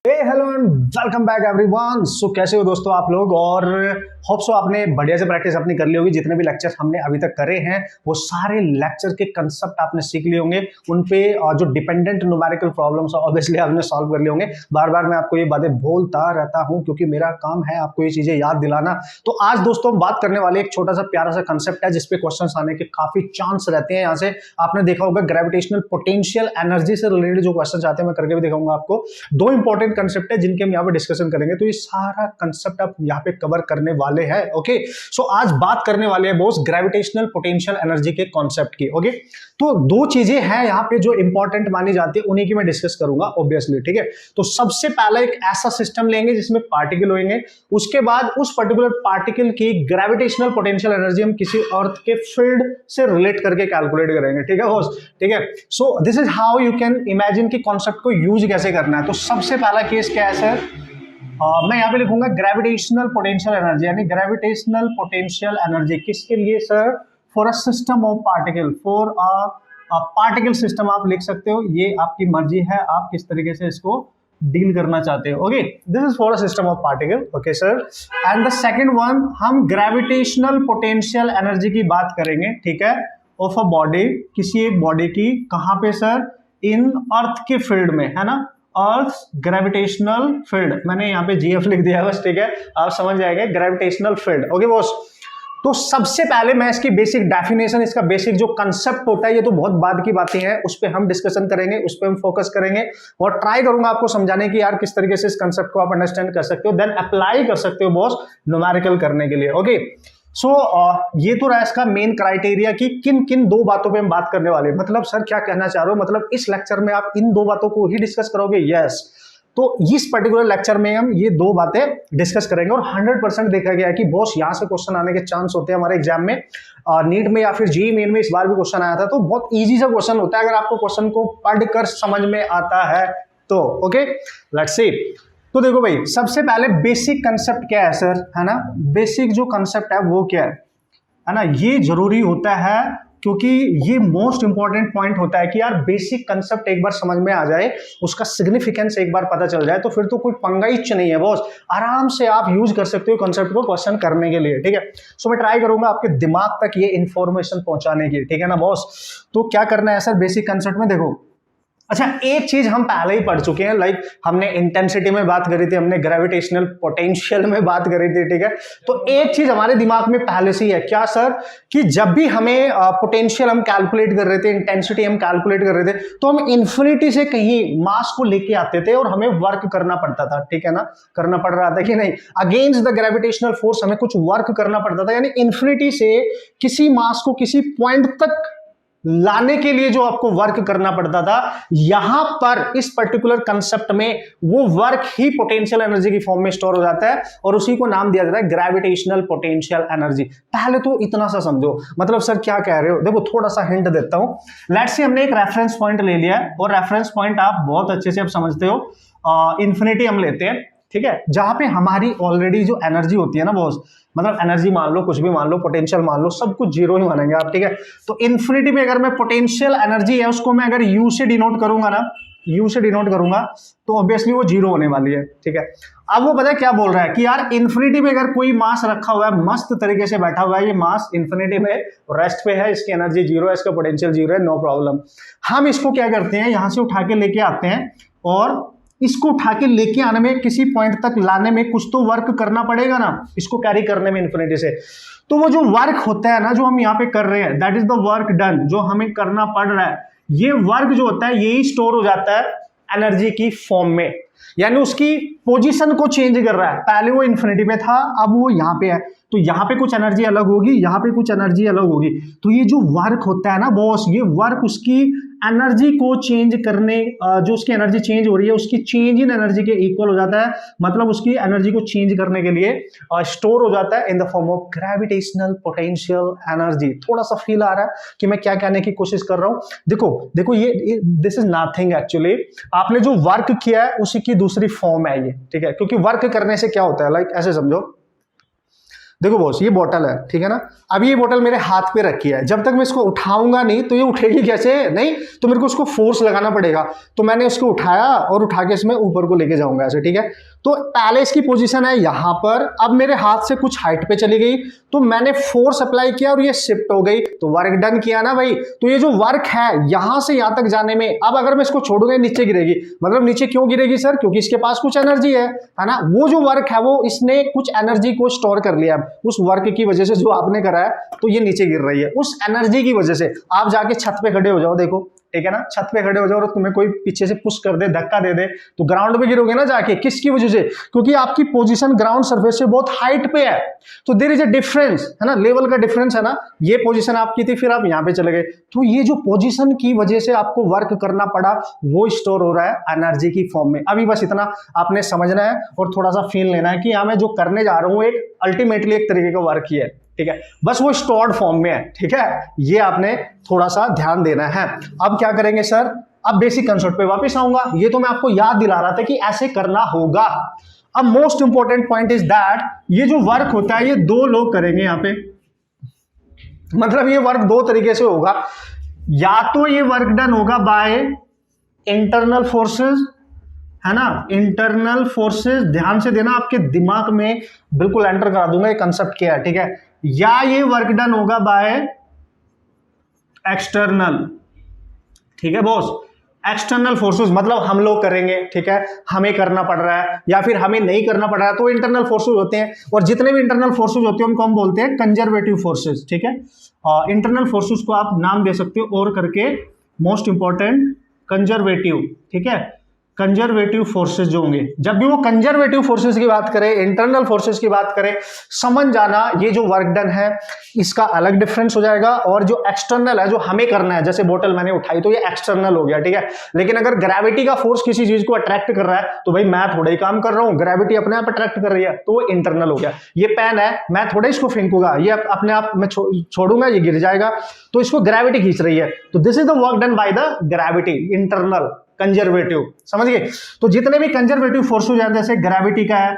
Hello and welcome back everyone. So कैसे हो दोस्तों आप लोग, और होप सो आपने बढ़िया से प्रैक्टिस अपनी कर ली होगी। जितने भी लेक्चर हमने अभी तक करे हैं वो सारे लेक्चर के कंसेप्ट आपने सीख लिए होंगे। उन पे जो डिपेंडेंट न्यूमेरिकल प्रॉब्लम्स ऑब्वियसली आपने सॉल्व कर लिए होंगे। बार बार मैं आपको ये बातें बोलता रहता हूं क्योंकि मेरा काम है आपको ये चीजें याद दिलाना। तो आज दोस्तों हम बात करने वाले एक छोटा सा प्यारा सा कंसेप्ट है जिसपे क्वेश्चन आने के काफी चांस रहते हैं। यहाँ से आपने देखा होगा ग्रेविटेशनल पोटेंशियल एनर्जी से रिलेटेड जो क्वेश्चन आते हैं मैं करके भी दिखाऊंगा आपको। दो इंपॉर्टेंट कंसेप्ट है जिनके हम यहाँ पे डिस्कशन करेंगे। तो ये सारा कंसेप्ट आप यहाँ पे कवर करने वाले हैं। ओके, सो आज बात करने वाले हैं बॉस ग्रेविटेशनल पोटेंशियल एनर्जी के कॉन्सेप्ट की। ओके, तो दो चीजें हैं यहाँ पे जो इंपॉर्टेंट मानी जाती है, उन्हीं की मैं डिस्कस करूंगा ऑब्वियसली। ठीक है, तो सबसे पहले एक ऐसा सिस्टम लेंगे जिसमें पार्टिकल होंगे, उसके बाद उस पर्टिकुलर पार्टिकल की ग्रेविटेशनल पोटेंशियल एनर्जी हम किसी अर्थ के फील्ड से रिलेट करके कैलकुलेट करेंगे। ठीक है बॉस, ठीक है। सो this is how you can imagine कि कॉन्सेप्ट को यूज कैसे करना है। तो सबसे पहला केस क्या है सर, मैं यहाँ पे लिखूंगा ग्रेविटेशनल पोटेंशियल एनर्जी, यानी ग्रेविटेशनल पोटेंशियल एनर्जी किसके लिए sir, for a system of particle, for a particle system आप लिख सकते हो। ये आपकी मर्जी है आप किस तरीके से इसको डील करना चाहते हो। Okay, this is for a system of particle. Okay sir, and the second one हम ग्रेविटेशनल पोटेंशियल एनर्जी की बात करेंगे। ठीक है, ऑफ अ बॉडी, किसी एक बॉडी की, कहां पे सर, इन अर्थ के फील्ड में, है ना, अर्थ ग्रेविटेशनल फील्ड। मैंने यहाँ पे जीएफ लिख दिया बस, ठीक है, आप समझ जाएंगे ग्रेविटेशनल फील्ड। ओके बॉस, तो सबसे पहले मैं इसकी बेसिक डेफिनेशन, इसका बेसिक जो कंसेप्ट होता है, ये तो बहुत बाद की बातें हैं, उस पर हम डिस्कशन करेंगे, उस पर हम फोकस करेंगे और ट्राई करूंगा आपको समझाने की यार किस तरीके से इस कंसेप्ट को आप अंडरस्टैंड कर सकते हो, देन अप्लाई कर सकते हो बॉस न्यूमेरिकल करने के लिए। ओके, सो ये तो रहा इसका मेन क्राइटेरिया कि किन किन दो बातों पे हम बात करने वाले हैं। मतलब सर क्या कहना चाह रहे हो, मतलब इस लेक्चर में आप इन दो बातों को ही डिस्कस करोगे? यस, तो इस पर्टिकुलर लेक्चर में हम ये दो बातें डिस्कस करेंगे और 100% देखा गया है कि बॉस यहाँ से क्वेश्चन आने के चांस होते हैं हमारे एग्जाम में, नीट में या फिर जेईई मेन में। इस बार भी क्वेश्चन आया था, तो बहुत इजी सा क्वेश्चन होता है अगर आपको क्वेश्चन को पढ़कर समझ में आता है तो। Okay, let's see. तो देखो भाई, सबसे पहले बेसिक कंसेप्ट क्या है सर, है ना, बेसिक जो कंसेप्ट है वो क्या है ना, ये जरूरी होता है क्योंकि ये मोस्ट इंपॉर्टेंट पॉइंट होता है कि यार बेसिक कंसेप्ट एक बार समझ में आ जाए, उसका सिग्निफिकेंस एक बार पता चल जाए, तो फिर तो कोई पंगा ही नहीं है बॉस, आराम से आप यूज कर सकते हो कंसेप्ट को क्वेश्चन करने के लिए। ठीक है, सो मैं ट्राई करूंगा आपके दिमाग तक ये इंफॉर्मेशन पहुंचाने की। ठीक है ना बॉस, तो क्या करना है सर बेसिक कंसेप्ट में, देखो अच्छा एक चीज हम पहले ही पढ़ चुके हैं, लाइक हमने इंटेंसिटी में बात करी थी, हमने ग्रेविटेशनल पोटेंशियल में बात करी थी। ठीक है, तो एक चीज हमारे दिमाग में पहले से ही है, क्या सर, कि जब भी हमें पोटेंशियल हम कैलकुलेट कर रहे थे, इंटेंसिटी हम कैलकुलेट कर रहे थे, तो हम इन्फिनिटी से कहीं मास को लेके आते थे और हमें वर्क करना पड़ता था। ठीक है ना, करना पड़ रहा था कि नहीं, अगेंस्ट द ग्रेविटेशनल फोर्स हमें कुछ वर्क करना पड़ता था, यानी इन्फिनिटी से किसी मास को किसी पॉइंट तक लाने के लिए जो आपको वर्क करना पड़ता था, यहां पर इस पर्टिकुलर कंसेप्ट में वो वर्क ही पोटेंशियल एनर्जी की फॉर्म में स्टोर हो जाता है और उसी को नाम दिया जाता है ग्रेविटेशनल पोटेंशियल एनर्जी। पहले तो इतना सा समझो, मतलब सर क्या कह रहे हो, देखो थोड़ा सा हिंट देता हूं। लेट्स से हमने एक रेफरेंस पॉइंट ले लिया है और रेफरेंस पॉइंट आप बहुत अच्छे से आप समझते हो, इंफिनिटी हम लेते हैं। ठीक है, जहां पे हमारी ऑलरेडी जो एनर्जी होती है ना बॉस, मतलब एनर्जी मान लो, कुछ भी मान लो, पोटेंशियल मान लो, सब कुछ जीरो ही मानेंगे आप। ठीक है, तो इन्फिनिटी में अगर मैं पोटेंशियल एनर्जी है उसको मैं अगर यू से डिनोट करूंगा ना, यू से डिनोट करूंगा, तो ऑब्वियसली वो जीरो होने वाली है। ठीक है, अब वो पता है क्या बोल रहा है कि यार इन्फिनिटी में अगर कोई मास रखा हुआ है, मस्त तरीके से बैठा हुआ है, ये मास इन्फिनिटी में रेस्ट पे है, इसकी एनर्जी जीरो है, इसका पोटेंशियल जीरो है, नो प्रॉब्लम। हम इसको क्या करते हैं, यहां से उठा के लेके आते हैं और इसको उठा के लेके आने में, किसी पॉइंट तक लाने में कुछ तो वर्क करना पड़ेगा ना, इसको कैरी करने में इन्फिनिटी से। तो वो जो वर्क होता है ना, जो हम यहाँ पे कर रहे हैं, that is the work done, जो हमें करना पड़ रहा है, ये वर्क जो होता है यही स्टोर हो जाता है एनर्जी की फॉर्म में, यानी उसकी पोजीशन को चेंज कर रहा है। पहले वो इन्फिनिटी में था, अब वो यहाँ पे है, तो यहाँ पे कुछ एनर्जी अलग होगी, यहाँ पे कुछ एनर्जी अलग होगी। तो ये जो वर्क होता है ना बॉस, ये वर्क उसकी एनर्जी को चेंज करने, जो उसकी एनर्जी चेंज हो रही है उसकी चेंज इन एनर्जी के इक्वल हो जाता है, मतलब उसकी एनर्जी को चेंज करने के लिए स्टोर हो जाता है in the form of gravitational potential energy. थोड़ा सा फील आ रहा है कि मैं क्या कहने की कोशिश कर रहा हूं? देखो देखो, ये दिस इज नथिंग एक्चुअली, आपने जो वर्क किया है उसी की दूसरी फॉर्म है ये। ठीक है, क्योंकि वर्क करने से क्या होता है, लाइक ऐसे समझो, देखो बॉस, ये बोतल है, ठीक है ना। अब ये बोतल मेरे हाथ पे रखी है, जब तक मैं इसको उठाऊंगा नहीं तो ये उठेगी कैसे? नहीं, तो मेरे को उसको फोर्स लगाना पड़ेगा। तो मैंने इसको उठाया और उठा के इसमें ऊपर को लेके जाऊंगा ऐसे, ठीक है। तो पहले इसकी पोजीशन है यहाँ पर, अब मेरे हाथ से कुछ हाइट पे चली गई, तो मैंने फोर्स अप्लाई किया और ये शिफ्ट हो गई, तो वर्क डन किया ना भाई। तो ये जो वर्क है यहां से यहां तक जाने में, अब अगर मैं इसको छोड़ूंगा नीचे गिरेगी। मतलब नीचे क्यों गिरेगी सर? क्योंकि इसके पास कुछ एनर्जी है ना। वो जो वर्क है वो इसने कुछ एनर्जी को स्टोर कर लिया, उस वर्क की वजह से जो आपने करा है, तो ये नीचे गिर रही है उस एनर्जी की वजह से। आप जाके छत पे खड़े हो जाओ, देखो, ठीक है ना, छत पे खड़े हो जाओ और तुम्हें कोई पीछे से पुश कर दे, धक्का दे दे, तो ग्राउंड पे गिरोगे ना जाके। किसकी वजह से? क्योंकि आपकी पोजीशन ग्राउंड सरफेस से बहुत हाइट पे है, तो देयर इज अ डिफरेंस, है ना, लेवल का डिफरेंस है ना। ये पोजीशन आपकी थी, फिर आप यहां पे चले गए, तो ये जो पोजीशन की वजह से आपको वर्क करना पड़ा, वो स्टोर हो रहा है एनर्जी की फॉर्म में। अभी बस इतना आपने समझना है और थोड़ा सा फील लेना है कि यहां मैं जो करने जा रहा हूं एक अल्टीमेटली एक तरीके का वर्क ही है, ठीक है, बस वो स्टोर्ड फॉर्म में है, ठीक है। ये आपने थोड़ा सा ध्यान देना है। अब क्या करेंगे सर? अब बेसिक कंसेप्ट पे वापस आऊंगा। ये तो मैं आपको याद दिला रहा था कि ऐसे करना होगा। अब most important point is that ये जो वर्क होता है ये दो लोग करेंगे यहां पे। मतलब ये वर्क दो तरीके से होगा, या तो ये वर्क डन होगा बाय इंटरनल फोर्सेस, है ना, इंटरनल फोर्सेस। ध्यान से देना, आपके दिमाग में बिल्कुल एंटर करा दूंगा ये कंसेप्ट क्या है, ठीक है। या ये वर्क डन होगा बाय एक्सटर्नल, ठीक है बॉस, एक्सटर्नल फोर्सेस, मतलब हम लोग करेंगे, ठीक है, हमें करना पड़ रहा है या फिर हमें नहीं करना पड़ रहा है, तो इंटरनल फोर्सेस होते हैं। और जितने भी इंटरनल फोर्सेस होते हैं उनको हम बोलते हैं कंजर्वेटिव फोर्सेस, ठीक है। इंटरनल फोर्सेस को आप नाम दे सकते हो और करके, मोस्ट इंपॉर्टेंट कंजर्वेटिव, ठीक है। कंजर्वेटिव फोर्सेस जो होंगे, जब भी वो कंजर्वेटिव फोर्सेस की बात करें, इंटरनल फोर्सेस की बात करें, समझ जाना ये जो वर्क डन है इसका अलग डिफरेंस हो जाएगा। और जो एक्सटर्नल है, जो हमें करना है, जैसे बोतल मैंने उठाई तो ये एक्सटर्नल हो गया, ठीक है। लेकिन अगर ग्रेविटी का फोर्स किसी चीज को अट्रैक्ट कर रहा है तो भाई मैं थोड़ा ही काम कर रहा हूं, ग्रेविटी अपने आप अट्रैक्ट कर रही है, तो वो इंटरनल हो गया। ये पेन है, मैं थोड़ा इसको फेंकूंगा, ये अपने आप मैं छोड़ूंगा, ये गिर जाएगा, तो इसको ग्रेविटी खींच रही है। तो this is the work done by the gravity, internal conservative, समझ गए। तो जितने भी कंजर्वेटिव फोर्स हो जाते हैं, जैसे ग्रेविटी का है,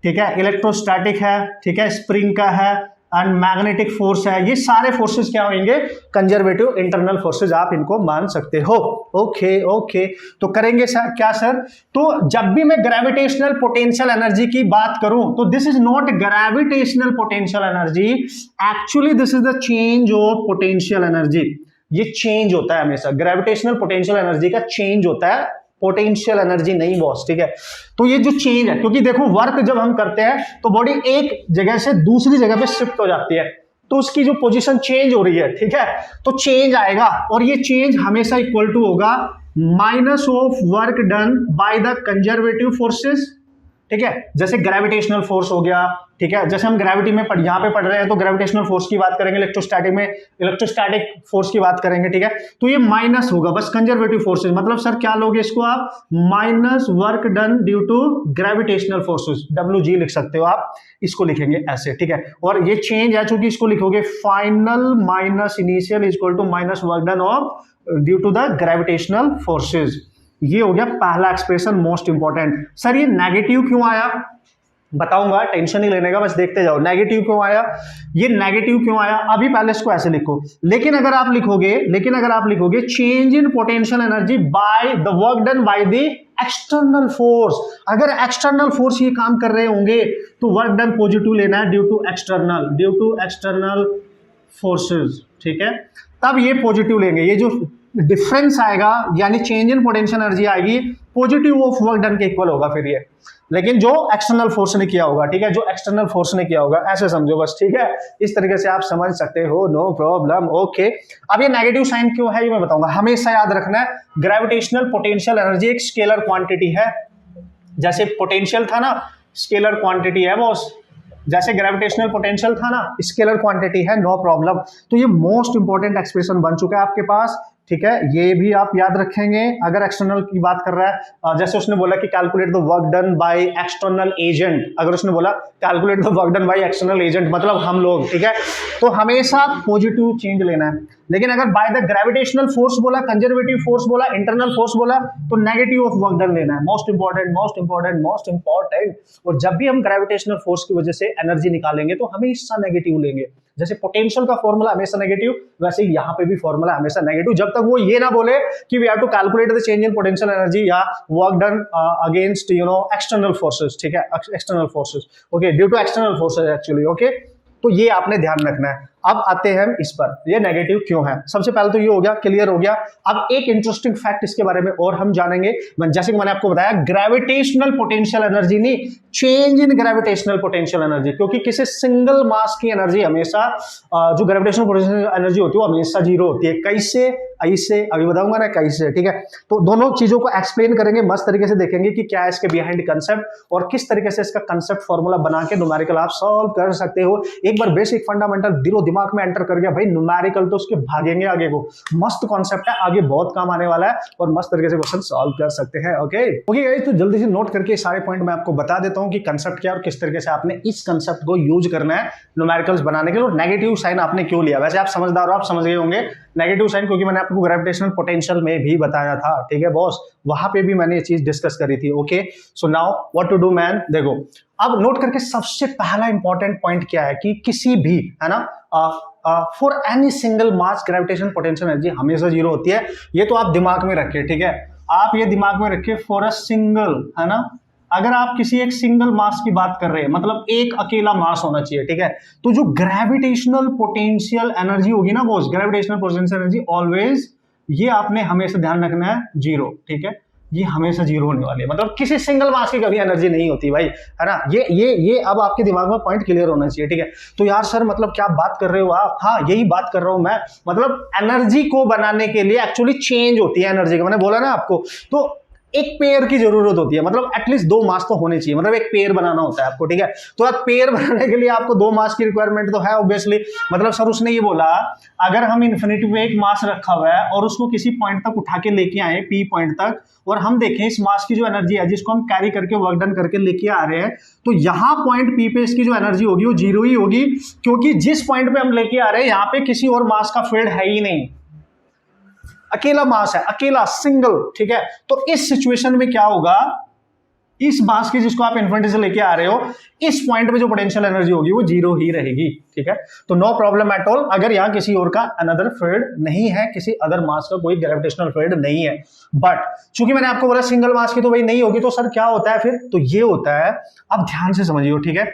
ठीक है, इलेक्ट्रोस्टैटिक है, ठीक है, स्प्रिंग का है, एंड मैग्नेटिक फोर्स है, ये सारे फोर्सेस क्या होंगे? कंजर्वेटिव इंटरनल फोर्सेस, आप इनको मान सकते हो। ओके ओके, तो करेंगे सर क्या सर? तो जब भी मैं ग्रेविटेशनल पोटेंशियल एनर्जी की बात करूं तो this is not gravitational potential energy, actually this is the change of potential energy. ये चेंज होता है हमेशा, ग्रेविटेशनल पोटेंशियल एनर्जी का चेंज होता है, पोटेंशियल एनर्जी नहीं बॉस, ठीक है। तो ये जो चेंज है, क्योंकि देखो वर्क जब हम करते हैं तो बॉडी एक जगह से दूसरी जगह पे शिफ्ट हो जाती है, तो उसकी जो पोजीशन चेंज हो रही है, ठीक है, तो चेंज आएगा और ये चेंज हमेशा इक्वल टू होगा minus of work done by the conservative forces, ठीक है। जैसे ग्रेविटेशनल फोर्स हो गया, ठीक है, जैसे हम ग्रेविटी में यहाँ पे पढ़ रहे हैं तो ग्रेविटेशनल फोर्स की बात करेंगे, इलेक्ट्रोस्टैटिक में इलेक्ट्रोस्टैटिक फोर्स की बात करेंगे, ठीक है। तो ये माइनस होगा बस कंजर्वेटिव फोर्सेस, मतलब सर क्या लोगे इसको आप? Minus work done due to gravitational forces, WG लिख सकते हो आप, इसको लिखेंगे ऐसे, ठीक है। और ये चेंज है, चूंकि इसको लिखोगे final minus initial equal to minus work done of due to the gravitational forces. ये हो गया पहला एक्सप्रेशन, मोस्ट इंपॉर्टेंट। सर ये नेगेटिव क्यों आया? बताऊंगा, टेंशन नहीं लेने का, बस देखते जाओ। नेगेटिव क्यों आया? ये नेगेटिव क्यों आया? अभी पहले इसको ऐसे लिखो, लेकिन अगर आप लिखोगे change in potential energy by the work done by the external force, अगर एक्सटर्नल फोर्स ये काम कर रहे होंगे तो वर्क डन पॉजिटिव लेना है ड्यू टू एक्सटर्नल फोर्सेस, ठीक है, तब ये पॉजिटिव लेंगे। ये जो डिफरेंस आएगा यानी चेंज इन पोटेंशियल एनर्जी आएगी, पॉजिटिव ऑफ वर्क डन के इक्वल होगा फिर ये, लेकिन जो एक्सटर्नल फोर्स ने किया होगा, ठीक है, जो एक्सटर्नल फोर्स ने किया होगा, ऐसे समझो बस, ठीक है। इस तरीके से आप समझ सकते हो, नो प्रॉब्लम, ओके। अब ये नेगेटिव साइन क्यों है ये मैं बताऊंगा। हमेशा याद रखना है ग्रेविटेशनल पोटेंशियल एनर्जी एक स्केलर क्वांटिटी है, जैसे पोटेंशियल था ना स्केलर क्वांटिटी है बॉस, जैसे ग्रेविटेशनल पोटेंशियल था ना स्केलर क्वांटिटी है, नो प्रॉब्लम। तो ये मोस्ट इंपॉर्टेंट एक्सप्रेशन बन चुका है आपके पास, ठीक है, ये भी आप याद रखेंगे। अगर एक्सटर्नल की बात कर रहा है, जैसे उसने बोला कि calculate the work done by external agent, अगर उसने बोला calculate the work done by external agent मतलब हम लोग, ठीक है, तो हमेशा पॉजिटिव चेंज लेना है। लेकिन अगर बाय द ग्रेविटेशनल फोर्स बोला, कंजर्वेटिव फोर्स बोला, इंटरनल फोर्स बोला, तो नेगेटिव ऑफ वर्क डन लेना है। Most important, most important, most important. और जब भी हम ग्रेविटेशनल फोर्स की वजह से एनर्जी निकालेंगे तो हमेशा नेगेटिव लेंगे। जैसे पोटेंशियल का फॉर्मूला हमेशा नेगेटिव, वैसे यहाँ पे भी फॉर्मूला हमेशा नेगेटिव, जब तक वो ये ना बोले कि we have to calculate the change in potential energy या work done against external forces, ठीक है, external forces, okay, due to external forces actually, okay. तो ये आपने ध्यान रखना है। अब आते हैं इस पर, ये नेगेटिव क्यों है। सबसे पहले तो ये हो गया, क्लियर हो गया। अब एक इंटरेस्टिंग फैक्ट इसके बारे में और हम जानेंगे। जैसे कि मैंने आपको बताया, ग्रेविटेशनल पोटेंशियल एनर्जी नहीं, change in gravitational potential energy, क्योंकि किसी सिंगल मास की एनर्जी हमेशा जो ग्रेविटेशनल पोटेंशियल एनर्जी होती है वो हमेशा जीरो होती है। कैसे, ऐसे, अभी बताऊंगा ना कैसे, ठीक है। तो दोनों चीजों को एक्सप्लेन करेंगे, मस्त तरीके से देखेंगे कि क्या है इसके बिहाइंड कंसेप्ट और किस तरीके से इसका कंसेप्ट फॉर्मूला बना के न्यूमेरिकल आप सॉल्व कर सकते हो। एक बार बेसिक फंडामेंटल दिलो दिमाग में एंटर कर गया भाई, न्यूमेरिकल तो उसके भागेंगे आगे को। मस्त कॉन्सेप्ट है, आगे बहुत काम आने वाला है और मस्त तरीके से क्वेश्चन सॉल्व कर सकते हैं। ओके गाइस, तो जल्दी से नोट करके सारे पॉइंट मैं आपको बता देता हूं कि कंसेप्ट क्या है और किस तरीके से आपने इस कंसेप्ट को यूज करना है न्यूमेरिकल्स बनाने के लिए। और नेगेटिव साइन आपने क्यों लिया, वैसे आप समझदार हो, आप समझ गए होंगे नेगेटिव साइन, क्योंकि मैंने आपको ग्रेविटेशनल पोटेंशियल में भी बताया था, ठीक है बॉस, वहां पे भी मैंने ये चीज डिस्कस करी थी। Okay, so now what to do man. देखो अब नोट करके सबसे पहला इंपॉर्टेंट पॉइंट क्या है कि किसी भी, है ना, for any single mass gravitation potential energy हमेशा जीरो होती है। ये तो आप दिमाग में रखिए, ठीक है, आप ये दिमाग में रखिए, फॉर अ सिंगल, है ना, अगर आप किसी एक सिंगल मास की बात कर रहे हैं, मतलब एक अकेला मास होना चाहिए, ठीक है, तो जो ग्रेविटेशनल पोटेंशियल एनर्जी होगी ना boss, gravitational potential energy always, ये आपने हमेशा ध्यान रखना है, जीरो, ठीक है, ये हमेशा जीरो होने वाली है। मतलब किसी सिंगल मास की कभी एनर्जी नहीं होती भाई, है ना। ये अब आपके दिमाग में पॉइंट क्लियर होना चाहिए, ठीक है। तो यार सर मतलब क्या बात कर रहे हो आप, हाँ यही बात कर रहा हूं मैं, मतलब एनर्जी को बनाने के लिए एक्चुअली चेंज होती है एनर्जी का, मैंने बोला ना आपको, तो एक पेयर की जरूरत होती है, मतलब एटलीस्ट दो मास तो होने चाहिए, मतलब एक पेयर बनाना होता है आपको, ठीक है। तो आप पेयर बनाने के लिए आपको दो मास की रिक्वायरमेंट तो है ऑब्वियसली। मतलब सर उसने ये बोला, अगर हम इन्फिनिटी पे एक मास रखा हुआ है और उसको किसी पॉइंट तक उठा के लेके आए, पी पॉइंट तक, और हम देखें इस मास की जो एनर्जी है जिसको हम कैरी करके वर्क डन करके लेके आ रहे हैं, तो यहां पॉइंट पी पे इसकी जो एनर्जी होगी वो जीरो ही होगी, क्योंकि जिस पॉइंट पे हम लेके आ रहे हैं यहाँ पे किसी और मास का फील्ड है ही नहीं, अकेला मास है, अकेला सिंगल, ठीक है। तो इस सिचुएशन में क्या होगा, इस मास की जिसको आप इन्फिनिटी से लेके आ रहे हो, इस पॉइंट पे जो पोटेंशियल एनर्जी होगी वो जीरो ही रहेगी, ठीक है। तो नो प्रॉब्लम एट ऑल, अगर यहां किसी और का अनदर फील्ड नहीं है, किसी अदर मास का कोई ग्रेविटेशनल फील्ड नहीं है, बट चूंकि मैंने आपको बोला सिंगल मास की तो भाई नहीं होगी, तो सर क्या होता है फिर, तो ये होता है, अब ध्यान से समझिए, ठीक है,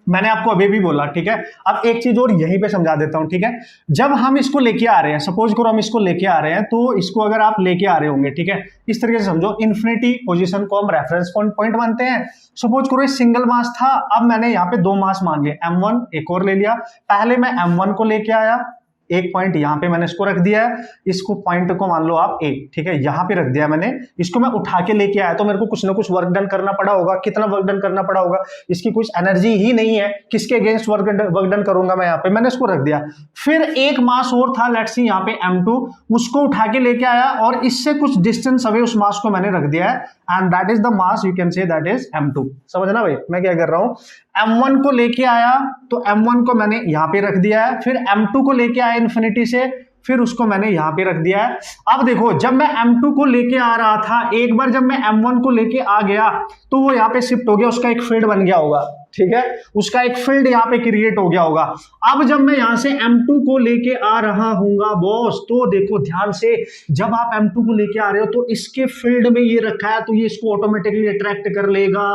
मैंने आपको अभी भी बोला, ठीक है। अब एक चीज और यहीं पे समझा देता हूं, ठीक है। जब हम इसको लेके आ रहे हैं, सपोज करो हम इसको लेके आ रहे हैं, तो इसको अगर आप लेके आ रहे होंगे, ठीक है, इस तरीके से समझो, इन्फिनिटी पोजीशन को हम रेफरेंस पॉइंट मानते हैं। सपोज करो ये सिंगल मास था, अब मैंने यहाँ पे दो मास मान लिए, m1 एक और ले लिया, पहले मैं m1 को लेके आया, एक पॉइंट यहां पे मैंने इसको रख दिया है, इसको पॉइंट को मान लो आप ए, ठीक है, यहां पे रख दिया मैंने, इसको मैं उठा के लेके आया, तो मेरे को कुछ ना कुछ वर्क डन करना पड़ा होगा। कितना वर्क डन करना पड़ा होगा, इसकी कुछ एनर्जी ही नहीं है, किसके अगेंस्ट वर्क डन करूंगा मैं, यहाँ पे मैंने इसको रख दिया। फिर एक मास और था, लेट्स सी यहाँ पे m2, उसको उठा के लेके आया और इससे कुछ डिस्टेंस अवे उस मास को मैंने रख दिया है, and that is the mass, you can say that is m2। समझना भाई मैं क्या कर रहा हूं, m1 को लेके आया तो m1 को मैंने यहां पे रख दिया है, फिर m2 को लेके आया इन्फिनिटी से, फिर उसको मैंने यहां पे रख दिया है। अब देखो जब मैं m2 को लेके आ रहा था, एक बार जब मैं m1 को लेके आ गया तो वो यहां पे शिफ्ट हो गया, उसका एक फील्ड बन गया होगा, ठीक है, उसका एक फील्ड यहां पे क्रिएट हो गया होगा। अब जब मैं यहां से m2 को लेके आ रहा हूंगा बॉस, तो देखो ध्यान से, जब आप m2 को लेके आ रहे हो तो इसके फील्ड में ये रखा है, तो ये इसको ऑटोमेटिकली अट्रैक्ट कर लेगा,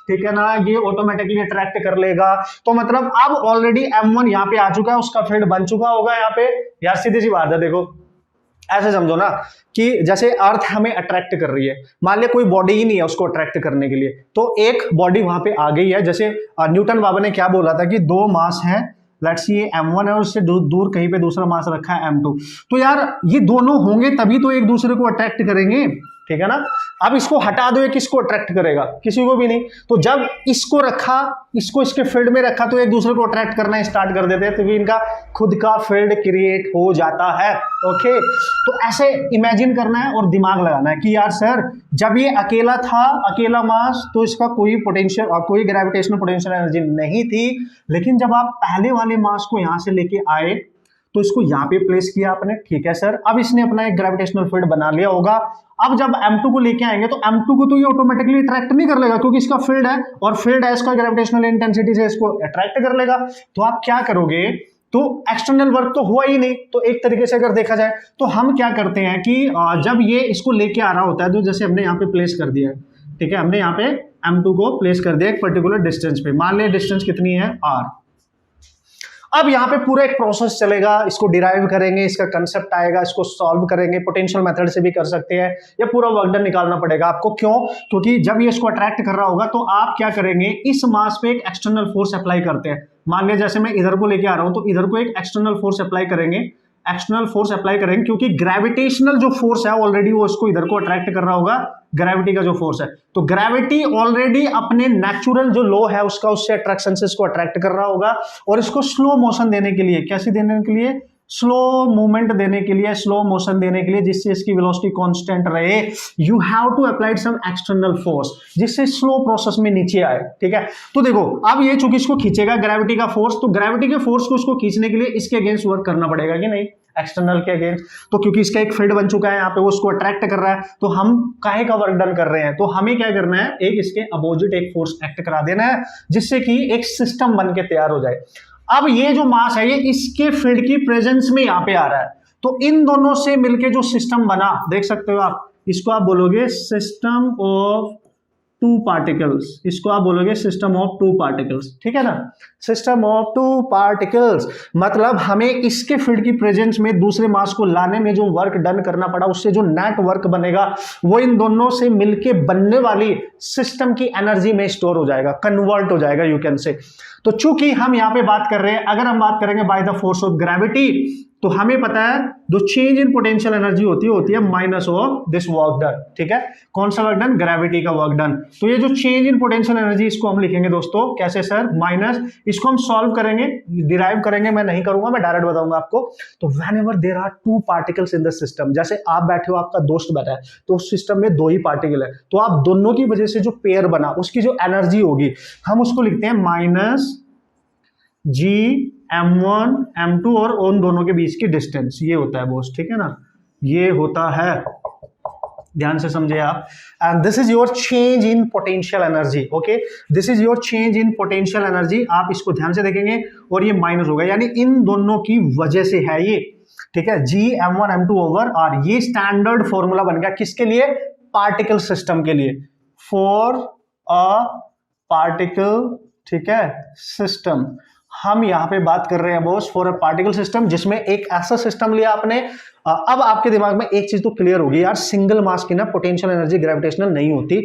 ठीक है ना, ये ऑटोमेटिकली अट्रैक्ट कर लेगा। तो मतलब अब ऑलरेडी m1 यहां पे आ चुका है, उसका फील्ड बन चुका होगा यहाँ पे। यार सीधी सी बात है, देखो ऐसे समझो ना कि जैसे अर्थ हमें अट्रैक्ट कर रही है, मान लिया कोई बॉडी ही नहीं है उसको अट्रैक्ट करने के लिए, तो एक बॉडी वहां पे आ गई है। जैसे न्यूटन बाबा ने क्या बोला था कि दो मास हैं, लेट्स सी ये m1 है और उससे दूर कहीं पे दूसरा मास रखा है m2, तो यार ये दोनों होंगे तभी तो एक दूसरे को अट्रैक्ट करेंगे, ठीक है ना। अब इसको हटा दो, ये किसको अट्रैक्ट करेगा, किसी को भी नहीं। तो जब इसको रखा, इसको इसके फील्ड में रखा, तो एक दूसरे को अट्रैक्ट करना स्टार्ट कर देते हैं, तो इनका खुद का फील्ड क्रिएट हो जाता है। ओके, तो ऐसे इमेजिन करना है और दिमाग लगाना है कि यार सर जब ये अकेला था, अकेला मास, तो इसका कोई पोटेंशियल और कोई ग्रेविटेशनल पोटेंशियल एनर्जी नहीं थी, लेकिन जब आप पहले वाले मास को यहां से लेके आए तो इसको यहाँ पे प्लेस किया आपने, ठीक है सर। अब इसने अपना एक ग्रेविटेशनल फील्ड बना लिया होगा। अब जब M2 को लेके आएंगे तो M2 को तो ये ऑटोमेटिकली अट्रैक्ट नहीं कर लेगा, क्योंकि इसका फील्ड है और फील्ड है इसका ग्रेविटेशनल इंटेंसिटी से इसको अट्रैक्ट कर लेगा। तो आप क्या करोगे, तो एक्सटर्नल वर्क तो हुआ ही नहीं। तो एक तरीके से अगर देखा जाए तो हम क्या करते हैं कि जब ये इसको लेके आ रहा होता है, तो जैसे हमने यहाँ पे प्लेस कर दिया है, ठीक है, हमने यहाँ पे M2 को प्लेस कर दिया एक पर्टिकुलर डिस्टेंस पे, मान लें डिस्टेंस कितनी है r। अब यहाँ पे पूरा एक प्रोसेस चलेगा, इसको डिराइव करेंगे, इसका कंसेप्ट आएगा, इसको सॉल्व करेंगे, पोटेंशियल मेथड से भी कर सकते हैं, या पूरा वर्क डन निकालना पड़ेगा आपको। क्यों? क्योंकि जब ये इसको अट्रैक्ट कर रहा होगा तो आप क्या करेंगे, इस मास पे एक एक्सटर्नल फोर्स अप्लाई करते हैं। मान लिया जैसे मैं इधर को लेके आ रहा हूं, तो इधर को एक एक्सटर्नल फोर्स अप्लाई करेंगे, क्योंकि ग्रेविटेशनल जो फोर्स है ऑलरेडी वो इसको इधर को अट्रैक्ट कर रहा होगा, ग्रेविटी का जो फोर्स है। तो ग्रेविटी ऑलरेडी अपने नेचुरल जो लॉ है उसका, उससे अट्रैक्शन से इसको अट्रैक्ट कर रहा होगा, और इसको स्लो मोशन देने के लिए, कैसे देने के लिए, स्लो मूवमेंट देने के लिए, स्लो मोशन देने के लिए, जिससे इसकी वेलोसिटी कांस्टेंट रहे, you have to applied some external force, जिससे स्लो प्रोसेस में नीचे आए, ठीक है। तो देखो अब ये चूंकि इसको खींचेगा ग्रेविटी का फोर्स, तो ग्रेविटी के फोर्स को इसको खींचने के लिए इसके अगेंस्ट वर्क करना पड़ेगा कि नहीं, एक्सटर्नल के अगेंस्ट। तो क्योंकि इसका एक फील्ड बन चुका है यहाँ पे, वो उसको अट्रैक्ट कर रहा है, तो हम काहे का वर्क डन कर रहे हैं, तो हमें क्या करना है, एक इसके अपोजिट एक फोर्स एक्ट करा देना है, जिससे कि एक सिस्टम बन के तैयार हो जाए। अब ये जो मास है ये इसके फील्ड की प्रेजेंस में यहाँ पे आ रहा है, तो इन दोनों से मिलके जो सिस्टम बना, देख सकते हो आप, इसको आप बोलोगे सिस्टम ऑफ टू पार्टिकल्स, इसको आप बोलोगे सिस्टम ऑफ टू पार्टिकल्स, ठीक है ना, सिस्टम ऑफ टू पार्टिकल्स। मतलब हमें इसके फील्ड की प्रेजेंस में दूसरे मास को लाने में जो वर्क डन करना पड़ा, उससे जो नेट वर्क बनेगा वो इन दोनों से मिलके बनने वाली सिस्टम की एनर्जी में स्टोर हो जाएगा, कन्वर्ट हो जाएगा, यू कैन से। तो चूंकि हम यहां पे बात कर रहे हैं, अगर हम बात करेंगे by the force of gravity, तो हमें पता है जो चेंज इन पोटेंशियल एनर्जी होती है minus of this work done, ठीक है। कौन सा वर्क डन, ग्रेविटी का वर्क डन। तो ये जो चेंज इन पोटेंशियल एनर्जी, इसको हम लिखेंगे दोस्तों कैसे सर, माइनस, इसको हम सॉल्व करेंगे, डिराइव करेंगे, मैं नहीं करूंगा, मैं डायरेक्ट बताऊंगा आपको। तो whenever there are two particles in the system, जैसे आप बैठे हो, आपका दोस्त बैठा है, तो उस सिस्टम में दो ही पार्टिकल है, तो आप दोनों की वजह से जो पेयर बना, उसकी जो एनर्जी होगी, हम उसको लिखते हैं माइनस जी M1 M2 और उन दोनों के बीच की डिस्टेंस, ये होता है बॉस, ठीक है ना, ये होता है, ध्यान से समझे आप। And this is your change in potential energy, okay, this is your change in potential energy. आप इसको ध्यान से देखेंगे और ये माइनस होगा, यानी इन दोनों की वजह से है ये, ठीक है, जी M1 M2 ओवर R। ये स्टैंडर्ड फॉर्मूला बन गया किसके लिए, पार्टिकल सिस्टम के लिए, फॉर अ पार्टिकल, ठीक है, सिस्टम। हम यहां पे बात कर रहे हैं boss for a particle system, जिसमें एक ऐसा सिस्टम लिया आपने। अब आपके दिमाग में एक चीज तो क्लियर होगी यार, सिंगल मास की ना पोटेंशियल एनर्जी ग्रेविटेशनल नहीं होती,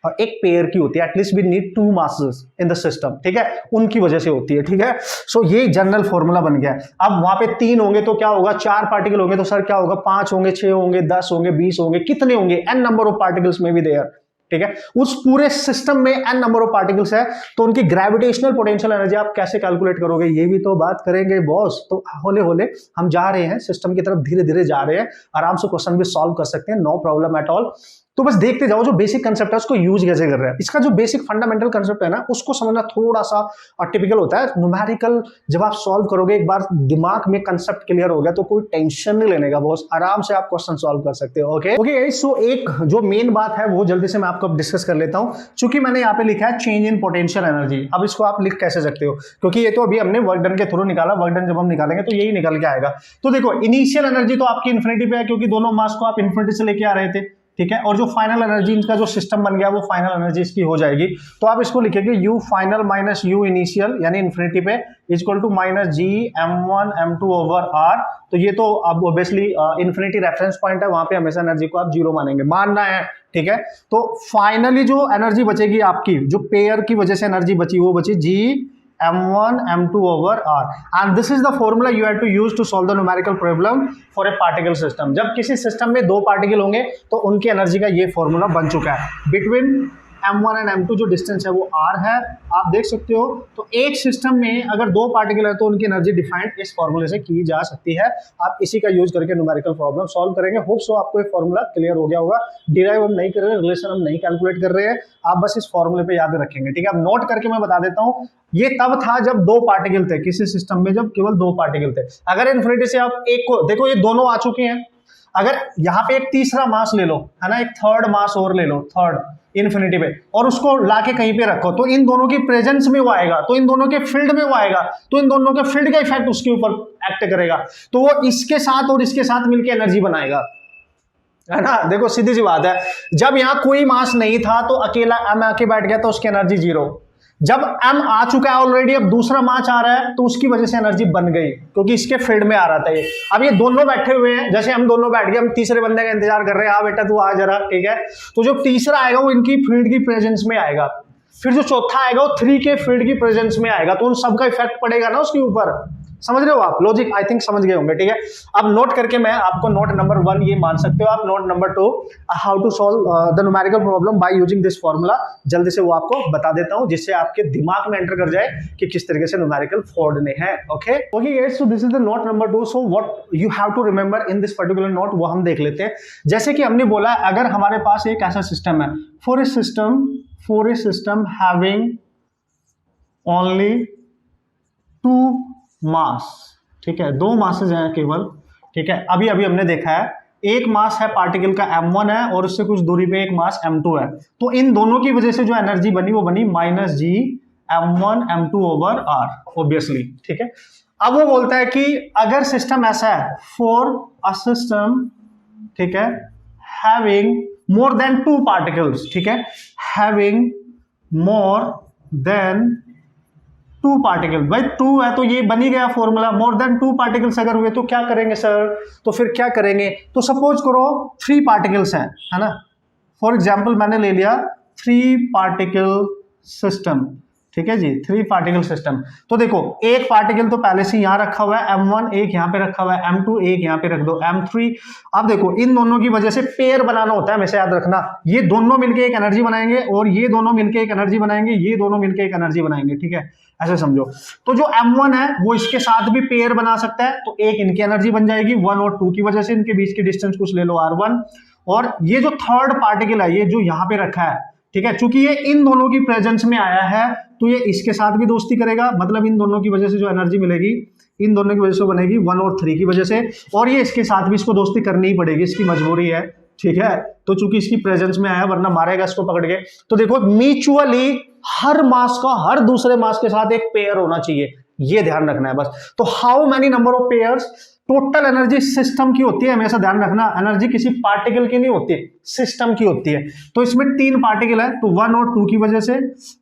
और एक पेयर की होती है, at least we need two masses in the system, ठीक है, उनकी वजह से होती है, ठीक है। सो ये जनरल फॉर्मूला बन गया। अब वहां पे 3 होंगे तो क्या होगा, 4 पार्टिकल होंगे तो सर क्या होगा, 5 होंगे, 6 होंगे, 10 होंगे, 20 होंगे, कितने होंगे, n नंबर ऑफ पार्टिकल्स में भी देयर, ठीक है। उस पूरे सिस्टम में n नंबर ऑफ पार्टिकल्स है, तो उनकी ग्रेविटेशनल पोटेंशियल एनर्जी आप कैसे कैलकुलेट करोगे, ये भी तो बात करेंगे बॉस। तो होले होले हम जा रहे हैं सिस्टम की तरफ, धीरे धीरे जा रहे हैं, आराम से क्वेश्चन भी सॉल्व कर सकते हैं, नो प्रॉब्लम एट ऑल। तो बस देखते जाओ जो बेसिक कंसेप्ट है उसको यूज कैसे कर रहे हैं, इसका जो बेसिक फंडामेंटल कंसेप्ट है ना, उसको समझना थोड़ा सा टिपिकल होता है। न्यूमेरिकल जब आप सॉल्व करोगे, एक बार दिमाग में कंसेप्ट क्लियर हो गया तो कोई टेंशन नहीं लेने का बॉस, आराम से आप क्वेश्चन सॉल्व कर सकते हो, ओके ओके। सो एक जो मेन बात है वो जल्दी से मैं आपको डिस्कस कर लेता हूं, चूंकि मैंने यहाँ पे लिखा है चेंज इन पोटेंशियल एनर्जी। अब इसको आप लिख कैसे सकते हो, क्योंकि ये तो अभी हमने वर्क डन के थ्रू निकाला, वर्क डन जब हम निकालेंगे तो यही निकल के आएगा। तो देखो इनिशियल एनर्जी तो आपकी इन्फिनिटी पे है, क्योंकि दोनों मास को आप इन्फिनिटी से लेके आ रहे थे, ठीक है। और जो फाइनल एनर्जी इनका जो सिस्टम बन गया वो फाइनल एनर्जी इसकी हो जाएगी। तो आप इसको लिखेंगे u final minus u initial, यानी इन्फिनिटी पे, equal to minus G M1 M2 over R। तो ये तो अब ऑब्वियसली इन्फिनिटी रेफरेंस पॉइंट है, वहां पे हमेशा एनर्जी को आप 0 मानेंगे, मानना है, ठीक है। तो फाइनली जो एनर्जी बचेगी आपकी, जो पेयर की वजह से एनर्जी बची, वो बची जी M1 M2 over R, and this is the formula you have to use to solve the numerical problem for a particle system। जब किसी सिस्टम में 2 पार्टिकल होंगे तो उनकी एनर्जी का ये फॉर्मूला बन चुका है, बिटवीन m1 एंड m2 जो डिस्टेंस है वो r है, आप देख सकते हो। तो एक सिस्टम में अगर दो पार्टिकल है तो उनकी एनर्जी डिफाइंड इस फॉर्मूले से की जा सकती है। आप इसी का यूज करके न्यूमेरिकल प्रॉब्लम सॉल्व करेंगे। होप सो आपको ये फॉर्मूला क्लियर हो गया होगा। डिराइव हम नहीं कर रहे हैं, रिलेशन हम नहीं कैलकुलेट कर रहे हैं, आप बस इस फॉर्मूले पे याद रखेंगे, ठीक है। अब नोट करके मैं बता देता हूँ, ये तब था जब दो पार्टिकल थे किसी सिस्टम में, जब केवल दो पार्टिकल थे। अगर इन्फिनिटी से आप एक को देखो, ये दोनों आ चुके हैं, अगर यहाँ पे एक तीसरा मास ले लो, है ना, एक थर्ड मास और ले लो, थर्ड इन्फिनिटी पे, और उसको लाके कहीं पे रखो, तो इन दोनों की प्रेजेंस में वो आएगा, तो इन दोनों के फील्ड में वो आएगा, तो इन दोनों के फील्ड का इफेक्ट उसके ऊपर एक्ट करेगा, तो वो इसके साथ और इसके साथ मिलकर एनर्जी बनाएगा, है ना। देखो सीधी सी बात है, जब यहाँ कोई मास नहीं था तो अकेला एम आके बैठ गया तो उसकी एनर्जी जीरो। जब m आ चुका है ऑलरेडी, अब दूसरा मास आ रहा है तो उसकी वजह से एनर्जी बन गई, क्योंकि इसके फील्ड में आ रहा था ये। अब ये दोनों बैठे हुए हैं, जैसे हम दोनों बैठ गए, हम तीसरे बंदे का इंतजार कर रहे हैं, हाँ बेटा तू आ जरा, ठीक है। तो जो तीसरा आएगा वो इनकी फील्ड की प्रेजेंस में आएगा, फिर जो चौथा आएगा वो 3 के फील्ड की प्रेजेंस में आएगा, तो उन सबका इफेक्ट पड़ेगा ना उसके ऊपर। समझ रहे हो आप लॉजिक? आई थिंक समझ गए होंगे, ठीक है। अब नोट करके मैं आपको नोट नंबर 1 ये मान सकते हो आप, note number 2 how to solve the numerical problem by using this formula, जल्दी से वो आपको बता देता हूं, जिससे आपके दिमाग में एंटर कर जाए कि किस तरीके से न्यूमेरिकल फोड़ने हैं। Okay guys, so this is the note number 2। So what you have to remember in this particular note, वो हम देख लेते हैं। जैसे कि हमने बोला, अगर हमारे पास एक ऐसा सिस्टम है, for a system having only 2 मास, ठीक है, 2 मासेज हैं केवल, ठीक है। अभी हमने देखा है एक मास है पार्टिकल का m1 है और उससे कुछ दूरी पे एक मास m2 है, तो इन दोनों की वजह से जो एनर्जी बनी वो बनी -g m1 m2 over r, obviously, ठीक है। अब वो बोलता है कि अगर सिस्टम ऐसा है, फॉर अ सिस्टम, ठीक है, हैविंग मोर देन 2 पार्टिकल्स, ठीक है, हैविंग मोर देन 2 पार्टिकल, भाई 2 है तो ये बन ही गया फॉर्मूला। मोर देन 2 पार्टिकल्स अगर हुए तो क्या करेंगे सर? तो फिर क्या करेंगे? तो सपोज करो 3 पार्टिकल्स हैं, है ना, फॉर एग्जांपल मैंने ले लिया 3 पार्टिकल सिस्टम, ठीक है जी, 3 पार्टिकल सिस्टम। तो देखो एक पार्टिकल तो पहले से यहां रखा हुआ है m1, एक यहां पे रखा हुआ है m2, एक यहां पे रख दो m3। अब देखो इन दोनों की वजह से पेयर बनाना होता है, हमेशा याद रखना, ये दोनों मिलके एक एनर्जी बनाएंगे और ये दोनों मिलके एक एनर्जी बनाएंगे, ये दोनों मिलके एक एनर्जी बनाएंगे, ठीक है, ऐसे समझो। तो जो m1 है वो इसके साथ भी पेयर बना सकता है, तो एक इनकी एनर्जी बन जाएगी 1 और 2 की वजह से, इनके बीच की डिस्टेंस कुछ ले लो r1। और ये जो थर्ड पार्टिकल है, ये जो यहाँ पे रखा है, ठीक है, चूंकि ये इन दोनों की प्रेजेंस में आया है तो ये इसके साथ भी दोस्ती करेगा, मतलब इन दोनों की वजह से जो एनर्जी मिलेगी इन दोनों की वजह से बनेगी 1 और 3 की वजह से, और ये इसके साथ भी इसको दोस्ती करनी ही पड़ेगी, इसकी मजबूरी है, ठीक है। तो चूंकि इसकी प्रेजेंस में आया, वरना मारेगा इसको पकड़ के। तो देखो म्यूचुअली हर मास का हर दूसरे मास के साथ एक पेयर होना चाहिए, ये ध्यान रखना है बस। तो how many number of pairs, total energy system की होती है, हमेशा ध्यान रखना, एनर्जी किसी पार्टिकल की नहीं होती, सिस्टम की होती है। तो इसमें 3 पार्टिकल है, तो 1 और 2 की वजह से,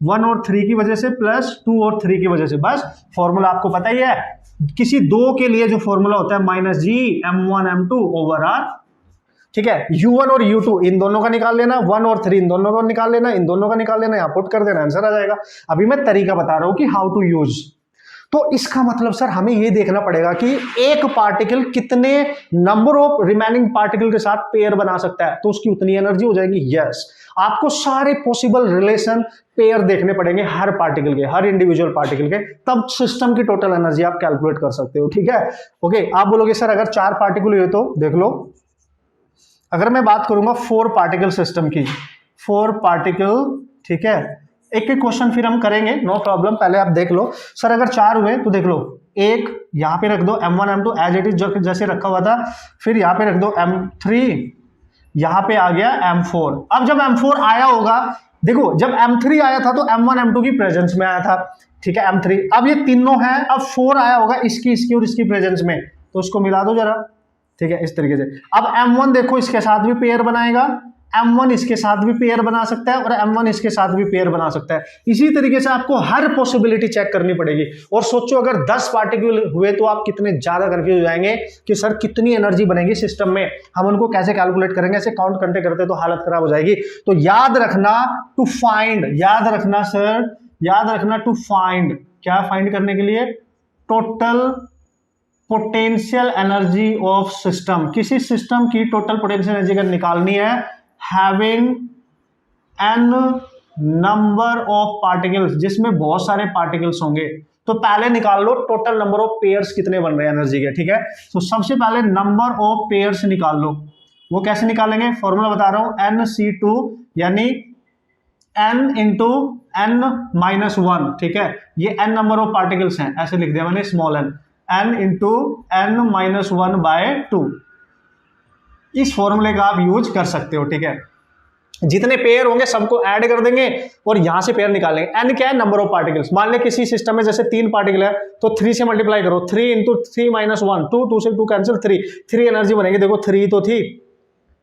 1 और 3 की वजह से, प्लस 2 और 3 की वजह से, बस फॉर्मूला आपको पता ही है। किसी 2 के लिए जो फॉर्मूला होता है -g m1 m2 over r, ठीक है। u1 और u2 इन दोनों का निकाल लेना, 1 और 3 इन दोनों का निकाल लेना, इन दोनों का निकाल लेना, यहाँ पुट कर देना, आंसर आ जाएगा। अभी मैं तरीका बता रहा हूं कि हाउ टू यूज। तो इसका मतलब सर हमें ये देखना पड़ेगा कि एक पार्टिकल कितने नंबर ऑफ रिमेनिंग पार्टिकल के साथ पेयर बना सकता है, तो उसकी उतनी एनर्जी हो जाएगी। यस, आपको सारे पॉसिबल रिलेशन पेयर देखने पड़ेंगे हर पार्टिकल के, हर इंडिविजुअल पार्टिकल के, तब सिस्टम की टोटल एनर्जी आप कैलकुलेट कर सकते हो, ठीक है। ओके, आप बोलोगे सर अगर 4 पार्टिकल हुए तो देख लो, अगर मैं बात करूंगा 4 पार्टिकल सिस्टम की, 4 पार्टिकल, ठीक है, एक एक क्वेश्चन फिर हम करेंगे, नो प्रॉब्लम, पहले आप देख लो। सर अगर 4 हुए तो देख लो, एक यहां पे रख दो m1 m2 as it is जैसे रखा हुआ था, फिर यहां पे रख दो m3, यहां पे आ गया m4। अब जब m4 आया होगा, देखो जब m3 आया था तो m1 m2 की प्रेजेंस में आया था, ठीक है, m3। अब ये तीनों हैं, अब 4 आया होगा इसकी और इसकी प्रेजेंस में, तो उसको मिला दो जरा, ठीक है, इस तरीके से। अब m1 देखो इसके साथ भी पेयर बनाएगा, m1 इसके साथ भी पेयर बना सकता है और m1 इसके साथ भी पेयर बना सकता है। इसी तरीके से आपको हर पॉसिबिलिटी चेक करनी पड़ेगी। और सोचो अगर 10 पार्टिकल हुए तो आप कितने ज्यादा कंफ्यूज हो जाएंगे कि सर कितनी एनर्जी बनेगी सिस्टम में, हम उनको कैसे कैलकुलेट करेंगे, ऐसे काउंट करते करते तो हालत खराब हो जाएगी। तो याद रखना टू फाइंड, याद रखना सर, याद रखना टू फाइंड, क्या फाइंड करने के लिए? Total potential energy of system. किसी सिस्टम की टोटल पोटेंशियल एनर्जी अगर निकालनी है, having n number of particles, जिसमें बहुत सारे पार्टिकल्स होंगे। तो पहले निकाल लो टोटल नंबर ऑफ पेयर्स कितने बन रहे हैं एनर्जी के, ठीक है। तो सबसे पहले नंबर ऑफ पेयर्स निकाल लो। वो कैसे निकालेंगे, फॉर्मूला बता रहा हूं, NC2 यानी n into n minus one, ठीक है। ये n नंबर ऑफ पार्टिकल्स हैं, ऐसे लिख दिया मैंने small n into n minus one by two. इस फॉर्मूले का आप यूज कर सकते हो, ठीक है। जितने पेयर होंगे सबको ऐड कर देंगे और यहां से पेयर निकालेंगे। n क्या है, नंबर ऑफ पार्टिकल्स। मान ले किसी सिस्टम में जैसे 3 पार्टिकल है तो 3 से मल्टीप्लाई करो, 3 इंटू 3 माइनस वन, 2, 2 से 2 कैंसिल, 3 एनर्जी बनेगी। देखो 3 तो थी,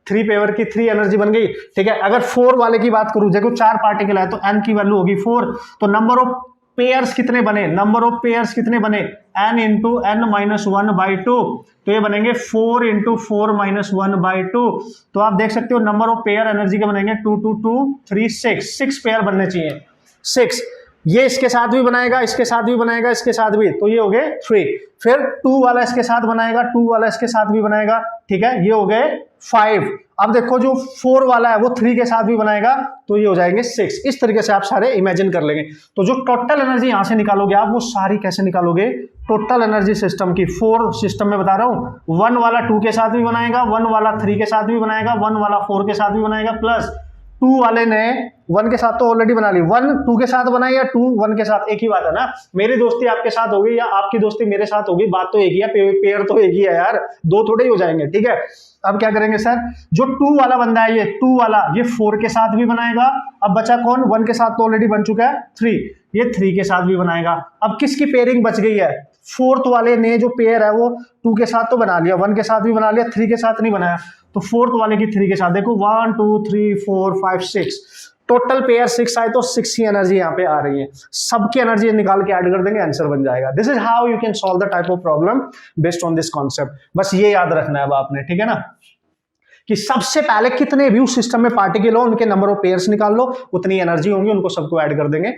3 पेयर की 3 एनर्जी बन गई, ठीक है। अगर 4 वाले की बात करूं, देखो 4 पार्टिकल है तो n की वैल्यू होगी 4। तो नंबर ऑफ पेयर्स कितने बने, नंबर ऑफ पेयर्स कितने बने, n into n minus one by two. तो ये बनेंगे 4 into 4 minus one by two. तो आप देख सकते हो नंबर ऑफ पेयर एनर्जी के बनेंगे 2, 2, 2, 3, 6 पेयर बनने चाहिए, 6। ये इसके साथ भी बनाएगा, इसके साथ भी बनाएगा, इसके साथ भी, तो ये हो गए 3। फिर 2 वाला इसके साथ बनाएगा, 2 वाला इसके साथ भी बनाएगा, ठीक है, ये हो गए 5। अब देखो जो 4 वाला है वो 3 के साथ भी बनाएगा, तो ये हो जाएंगे 6। इस तरीके से आप सारे इमेजिन कर लेंगे। तो जो टोटल एनर्जी यहां से निकालोगे आप, वो सारी कैसे निकालोगे, टोटल एनर्जी सिस्टम की, 4 सिस्टम में बता रहा हूं, 1 वाला 2 के साथ भी बनाएगा, 1 वाला 3 के साथ भी बनाएगा, 1 वाला 4 के साथ भी बनाएगा, प्लस 2 वाले ने 1 के साथ तो ऑलरेडी बना ली, 1 2 के साथ बनाए या 2 1 के साथ, एक ही बात है ना। मेरी दोस्ती आपके साथ होगी या आपकी दोस्ती मेरे साथ होगी, बात तो एक ही है, पेयर तो एक ही है यार, 2 थोड़े ही हो जाएंगे, ठीक है। अब क्या करेंगे सर, जो 2 वाला बंदा है, ये 2 वाला ये 4 के साथ भी बनाएगा। अब बचा कौन, 1 के साथ तो ऑलरेडी बन चुका है 3, ये 3 के साथ भी बनाएगा। अब किसकी पेयरिंग बच गई है, 4th वाले ने जो पेयर है वो 2 के साथ तो बना लिया, 1 के साथ भी बना लिया, 3 के साथ नहीं बनाया। तो 4th वाले की 3 के साथ, देखो 1 2 3 4 5 6, टोटल पेयर 6 आए तो 6 ही एनर्जी यहाँ पे आ रही है। सबकी एनर्जी निकाल के ऐड कर देंगे, आंसर बन जाएगा। This is how you can solve the type of problem based on this concept. बस ये याद रखना है अब आपने, ठीक है ना, कि सबसे पहले कितने भी उस सिस्टम में पार्टिकल हो उनके नंबर ऑफ पेयर्स निकाल लो, उतनी एनर्जी होंगी, उनको सबको ऐड कर देंगे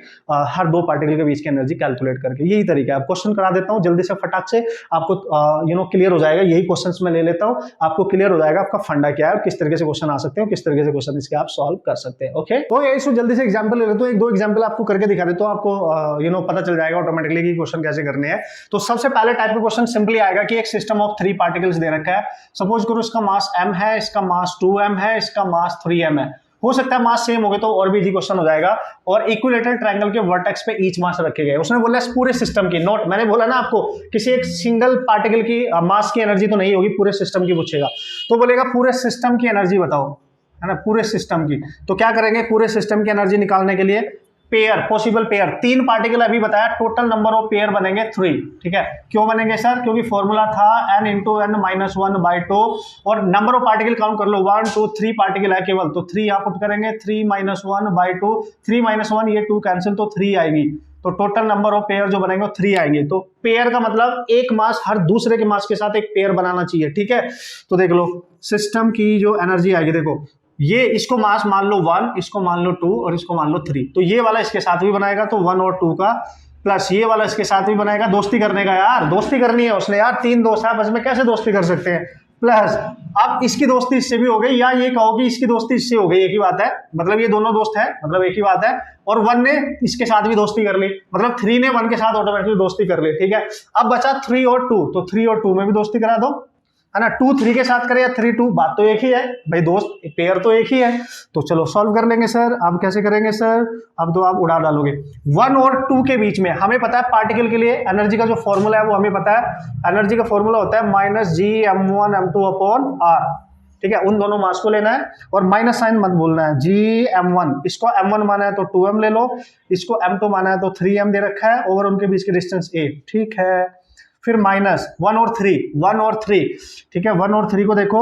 हर 2 पार्टिकल के बीच की एनर्जी कैलकुलेट करके। यही तरीका है। आप क्वेश्चन करा देता हूं जल्दी से फटाक से, आपको क्लियर हो जाएगा। यही क्वेश्चंस मैं ले लेता हूं, आपको क्लियर हो जाएगा आपका फंडा क्या है और किस तरीके से क्वेश्चन आ सकते हैं, किस तरीके से क्वेश्चन इसके आप सॉल्व कर सकते हैं। ओके, तो ये इसको जल्दी से एग्जाम्पल ले लेते हो, 1-2 एग्जाम्पल आपको करके दिखा देता हूं, आपको पता चल जाएगा ऑटोमेटिकली कि क्वेश्चन कैसे करने हैं। तो सबसे पहले टाइप का क्वेश्चन सिंपली आएगा कि एक सिस्टम ऑफ 3 पार्टिकल्स दे रखा है। सपोज करो इसका मास m है, इसका मास 2m है, इसका मास 3m है। हो सकता है मास सेम हो गए तो और भी इजी क्वेश्चन हो जाएगा। और इक्विलेटरल ट्रायंगल के वर्टेक्स पे ईच मास रखे गए। उसने बोला पूरे सिस्टम की, नोट मैंने बोला ना आपको, किसी एक सिंगल पार्टिकल की मास की एनर्जी तो नहीं होगी, पूरे सिस्टम की पूछेगा। तो बोलेगा पूरे सिस्टम की एनर्जी बताओ, है ना, पूरे सिस्टम की। तो क्या करेंगे, पूरे सिस्टम की एनर्जी निकालने के लिए पेयर, पॉसिबल पेयर, 3 पार्टिकल अभी बताया, टोटल नंबर ऑफ पेयर बनेंगे 3, ठीक है। क्यों बनेंगे सर, क्योंकि फॉर्मूला था n into n minus one by two, और नंबर ऑफ पार्टिकल काउंट कर लो, 1 2 3 पार्टिकल है केवल, तो 3 यहाँ पुट करेंगे, 3 minus one by two, 3 minus one, ये 2 कैंसिल, तो 3 आएगी। तो टोटल नंबर ऑफ पेयर जो बनेंगे वो 3 आएंगे। तो पेयर का मतलब एक मास हर दूसरे के मास के साथ एक पेयर बनाना चाहिए, ठीक है। तो देख लो सिस्टम की जो एनर्जी आएगी, देखो ये इसको मास मान लो 1, इसको मान लो 2 और इसको मान लो 3। तो ये वाला इसके साथ भी बनाएगा, तो 1 और 2 का, प्लस ये वाला इसके साथ भी बनाएगा। दोस्ती करने का यार, दोस्ती करनी है उसने यार, 3 दोस्त है बस में, कैसे दोस्ती कर सकते हैं। प्लस अब इसकी दोस्ती इससे भी हो गई, या ये कहो कि इसकी दोस्ती इससे हो गई, एक ही बात है, मतलब ये दोनों दोस्त है, मतलब एक ही बात है। और 1 ने इसके साथ भी दोस्ती कर ली, मतलब 3 ने 1 के साथ ऑटोमेटिकली दोस्ती कर ली, ठीक है। अब बचा 3 और 2, तो 3 और 2 में भी दोस्ती करा दो, है ना। 2 3 के साथ करे या 3 2, बात तो एक ही है भाई, दोस्त पेयर तो एक ही है। तो चलो सॉल्व कर लेंगे सर। अब कैसे करेंगे सर, अब तो आप उड़ा डालोगे। 1 और 2 के बीच में हमें पता है पार्टिकल के लिए एनर्जी का जो फॉर्मूला है वो हमें पता है। एनर्जी का फॉर्मूला होता है -Gm1m2/r, ठीक है। उन दोनों मास को लेना है और माइनस साइन मत भूलना है। Gm1, इसको m1 माना है तो 2m ले लो, इसको m2 माना है तो 3m दे रखा है, और उनके बीच की डिस्टेंस a, ठीक है। फिर माइनस 1 और 3, ठीक है। 1 और 3 को देखो,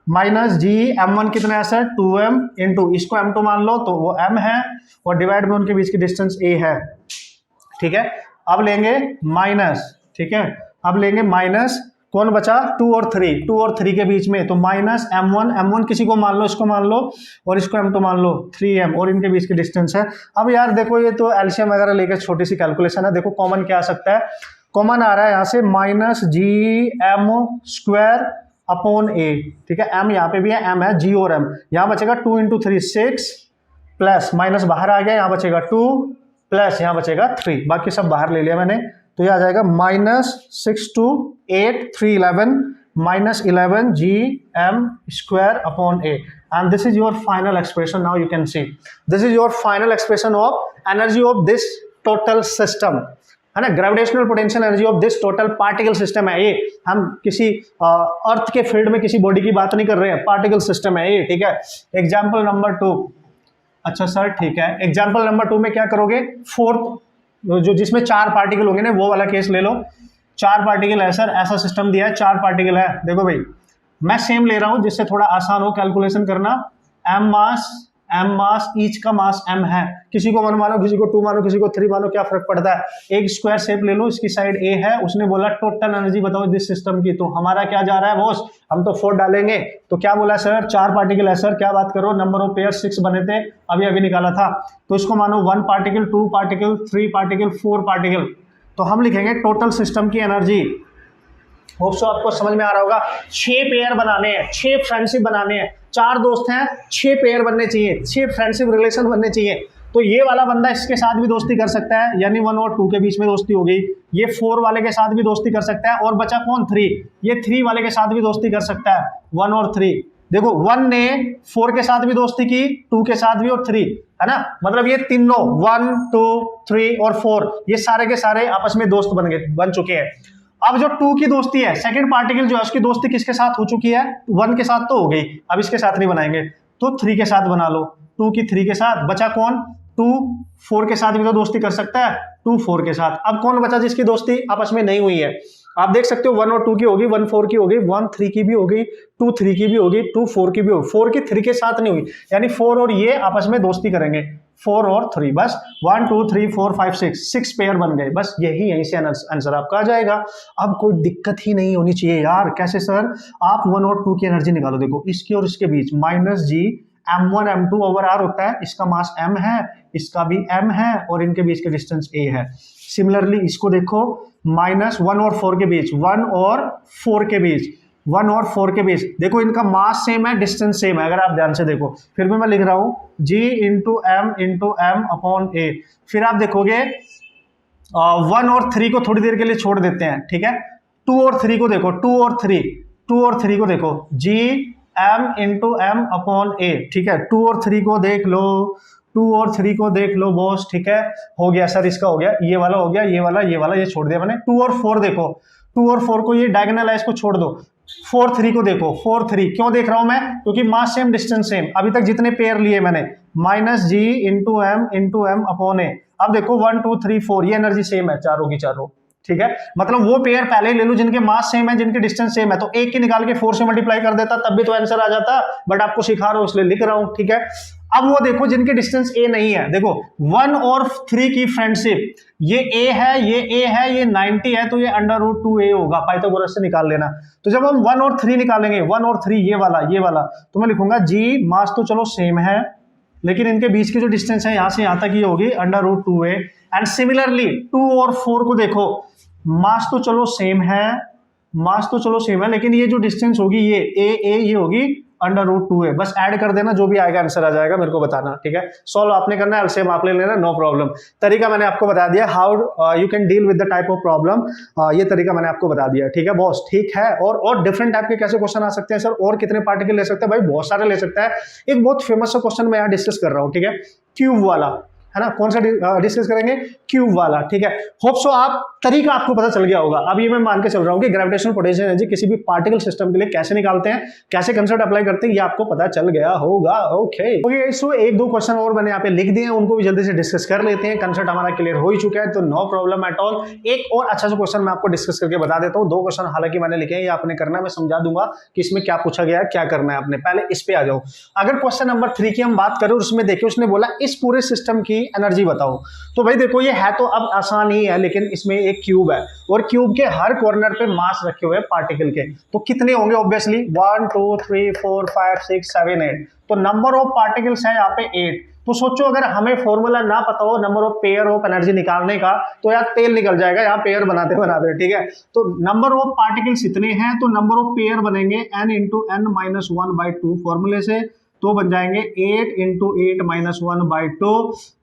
-Gm1 कितना है सर, 2m इंटू इसको m2 मान लो तो वो m है, और डिवाइड में उनके बीच की डिस्टेंस a है, ठीक है। अब लेंगे माइनस, ठीक है, अब लेंगे माइनस, कौन बचा, 2 और 3 के बीच में, तो -m1 किसी को मान लो, इसको मान लो, और इसको m2 मान लो, 3m, और इनके बीच की डिस्टेंस है। अब यार देखो ये तो एलसीएम वगैरह लेकर छोटी सी कैलकुलेशन है। देखो कॉमन क्या आ सकता है, कॉमन आ रहा है यहाँ से -Gm² अपॉन a, ठीक है। m यहाँ पे भी है, m है, g और m, यहाँ बचेगा 2 इंटू 3 6, प्लस माइनस बाहर आ गया, यहाँ बचेगा 2 प्लस यहाँ बचेगा 3, बाकी सब बाहर ले लिया मैंने, तो ये आ जाएगा -6 to 8 3 11 -11 gm square upon a, and this is your final expression. Now you can see this is your final expression of energy of this total system, है ना. Gravitational potential energy of this total particle system है ये. हम किसी अर्थ के field में किसी body की बात नहीं कर रहे हैं, पार्टिकल सिस्टम है ये, ठीक है. Example number 2. अच्छा सर ठीक है, एग्जाम्पल नंबर 2 में क्या करोगे, फोर्थ जो जिसमें 4 पार्टिकल होंगे ना, वो वाला केस ले लो. 4 पार्टिकल है सर, ऐसा सिस्टम दिया है, 4 पार्टिकल है. देखो भाई मैं सेम ले रहा हूं जिससे थोड़ा आसान हो कैलकुलेशन करना. एम मास ईच का मास m है, किसी को 1 मानो, किसी को 2 मानो, किसी को 3 मानो, क्या फर्क पड़ता है. एक स्क्वायर शेप ले लो, इसकी साइड a है, उसने बोला टोटल एनर्जी बताओ दिस सिस्टम की, तो हमारा क्या जा रहा है बॉस, हम तो 4 डालेंगे. तो क्या बोला सर, 4 पार्टिकल है सर, क्या बात करो, नंबर ऑफ पेयर 6 बने थे, अभी अभी निकाला था, तो इसको मानो 1 पार्टिकल 2 पार्टिकल 3 पार्टिकल 4 पार्टिकल. तो हम लिखेंगे टोटल सिस्टम की एनर्जी. होप सो आपको समझ में आ रहा होगा. 6 पेयर बनाने हैं, 6 फ्रेंडशिप बनाने हैं, 4 दोस्त हैं, 6 पेयर बनने चाहिए, 6 फ्रेंडशिप रिलेशन बनने चाहिए. तो ये वाला बंदा इसके साथ भी दोस्ती कर सकता है, यानी 1 और 2 के बीच में दोस्ती हो गई. ये 4 वाले के साथ भी दोस्ती कर सकता है, और बचा कौन, 3. ये 3 वाले के साथ भी दोस्ती कर सकता है, 1 और 3. देखो 1 ने 4 के साथ भी दोस्ती की, 2 के साथ भी और 3, है ना. मतलब ये तीनों 1 2 3 और 4 ये सारे के सारे आपस में दोस्त बन चुके हैं. अब जो 2 की दोस्ती है, सेकंड पार्टिकल जो है उसकी दोस्ती किसके साथ हो चुकी है, 1 के साथ तो हो गई, अब इसके साथ नहीं बनाएंगे, तो 3 के साथ बना लो. 2 की 3 के साथ, बचा कौन, 2 4 के साथ भी तो दोस्ती कर सकता है, 2 4 के साथ. अब कौन बचा जिसकी दोस्ती आपस में नहीं हुई है. आप देख सकते हो 1 और 2 की होगी, 1 4 की होगी, 1 3 की भी होगी, 2 3 की भी होगी, 2 4 की भी होगी. 4 की 3 के साथ नहीं हुई, यानी 4 और ये आपस में दोस्ती करेंगे, 4 और 3, बस 1 2 3 4 5 6 पेयर बन गए. बस यहीं से आंसर आपका आ जाएगा. अब कोई दिक्कत ही नहीं होनी चाहिए यार. कैसे सर, आप 1 और 2 की एनर्जी निकालो. देखो इसकी और इसके बीच -g m1 m2 over r होता है, इसका मास m है, इसका भी m है, और इनके बीच का डिस्टेंस a है. सिमिलरली इसको देखो, -1 और 4 के बीच, 1 और 4 के बीच, 1 और 4 के बीच, देखो इनका मास सेम है, डिस्टेंस सेम है. अगर आप ध्यान से देखो, फिर भी मैं लिख रहा हूं g into m upon a. फिर आप देखोगे 1 और 3 को थोड़ी देर के लिए छोड़ देते हैं, ठीक है. 2 और 3 को देखो, 2 और 3 को देखो, g m into m upon a, ठीक है. 2 और 3 को देख लो, 2 और 3 को देख लो बॉस, ठीक है. हो गया सर, इसका हो गया, ये वाला हो गया, ये वाला ये छोड़ दिया मैंने. 2 और 4 देखो, 2 और 4 को ये डायगोनल है, इसको छोड़ दो. 4 3 को देखो, 4 3 क्यों देख रहा हूं मैं, क्योंकि मास सेम डिस्टेंस सेम. अभी तक जितने पेयर लिए मैंने, -g into m upon a. अब देखो 1 2 3 4 ये एनर्जी सेम है चारों की चारों, ठीक है. मतलब वो पेयर पहले ही ले लो जिनके मास सेम है, जिनके डिस्टेंस सेम है, तो एक की निकाल के 4 से मल्टीप्लाई कर देता, तब भी तो आंसर आ जाता. बट आपको सिखा रहा हूं इसलिए लिख रहा हूं, ठीक है. अब वो देखो जिनके डिस्टेंस a नहीं है, देखो 1 और 3 की फ्रेंडशिप, ये a है, ये 90 है, तो ये √2a होगा. पाइथागोरस से निकाल लेना. तो जब हम 1 और 3 निकालेंगे, 1 और 3 ये वाला, तो मैं लिखूंगा g, मास तो चलो सेम है, लेकिन इनके बीच की जो डिस्टेंस है यहां से यहां तक ये होगी √2a. एंड सिमिलरली 2 और 4 को देखो, मास तो चलो सेम है, लेकिन ये जो डिस्टेंस होगी ये होगी √2a. बस ऐड कर देना, जो भी आएगा आंसर आ जाएगा, मेरे को बताना, ठीक है. सॉल्व आपने करना है, एलसीएम आप ले लेना, नो प्रॉब्लम. तरीका मैंने आपको बता दिया, how you can deal with the type of problem. ये तरीका मैंने आपको बता दिया, ठीक है बॉस, ठीक है. और डिफरेंट टाइप के कैसे क्वेश्चन आ सकते हैं सर, और कितने पार्टिकल ले सकते हैं, भाई बहुत सारे ले सकता है. एक बहुत फेमस सा क्वेश्चन मैं यहाँ डिस्कस कर रहा हूँ, ठीक है, क्यूब वाला, है ना. कौन सा डिस्कस करेंगे, क्यूब वाला, ठीक है. होप सो आप तरीका आपको पता चल गया होगा. अब ये मैं मान के चल रहा हूँ कि ग्रेविटेशनल पोटेंशियल एनर्जी किसी भी पार्टिकल सिस्टम के लिए कैसे निकालते हैं, कैसे कंसेप्ट अप्लाई करते हैं, ये आपको पता चल गया होगा. ओके सो 1-2 क्वेश्चन और मैंने यहाँ पे लिख दिए हैं, उनको भी जल्दी से डिस्कस कर लेते हैं. कंसेप्ट हमारा क्लियर हो ही चुका है, तो नो प्रॉब्लम एट ऑल. एक और अच्छा सा क्वेश्चन मैं आपको डिस्कस करके बता देता हूँ. 2 क्वेश्चन हालांकि मैंने लिखे हैं, ये आपने करना है, मैं समझा दूंगा कि इसमें क्या पूछा गया है, क्या करना है आपने. पहले इस पे आ जाओ. अगर क्वेश्चन नंबर 3 की हम बात करें, उसमें देखिए उसने बोला इस पूरे सिस्टम की एनर्जी बताओ. तो भाई देखो ये है तो अब आसान ही है, लेकिन इसमें एक क्यूब है, और क्यूब के हर कॉर्नर पे मास रखे हुए हैं पार्टिकल के. तो कितने होंगे, ऑब्वियसली 1 2 3 4 5 6 7 8. तो नंबर ऑफ पार्टिकल्स है यहाँ पे 8. तो सोचो अगर हमें फॉर्मूला ना पता हो number of pair of energy निकालने का, तो यार तेल निकल जाएगा यहाँ पेयर बनाते बनाते, ठीक है. तो नंबर ऑफ पार्टिकल्स इतने हैं, तो नंबर ऑफ पेयर बनेंगे n इंटू n -1/2 फॉर्मूले से. तो बन जाएंगे 8 इंटू 8 माइनस 1/2,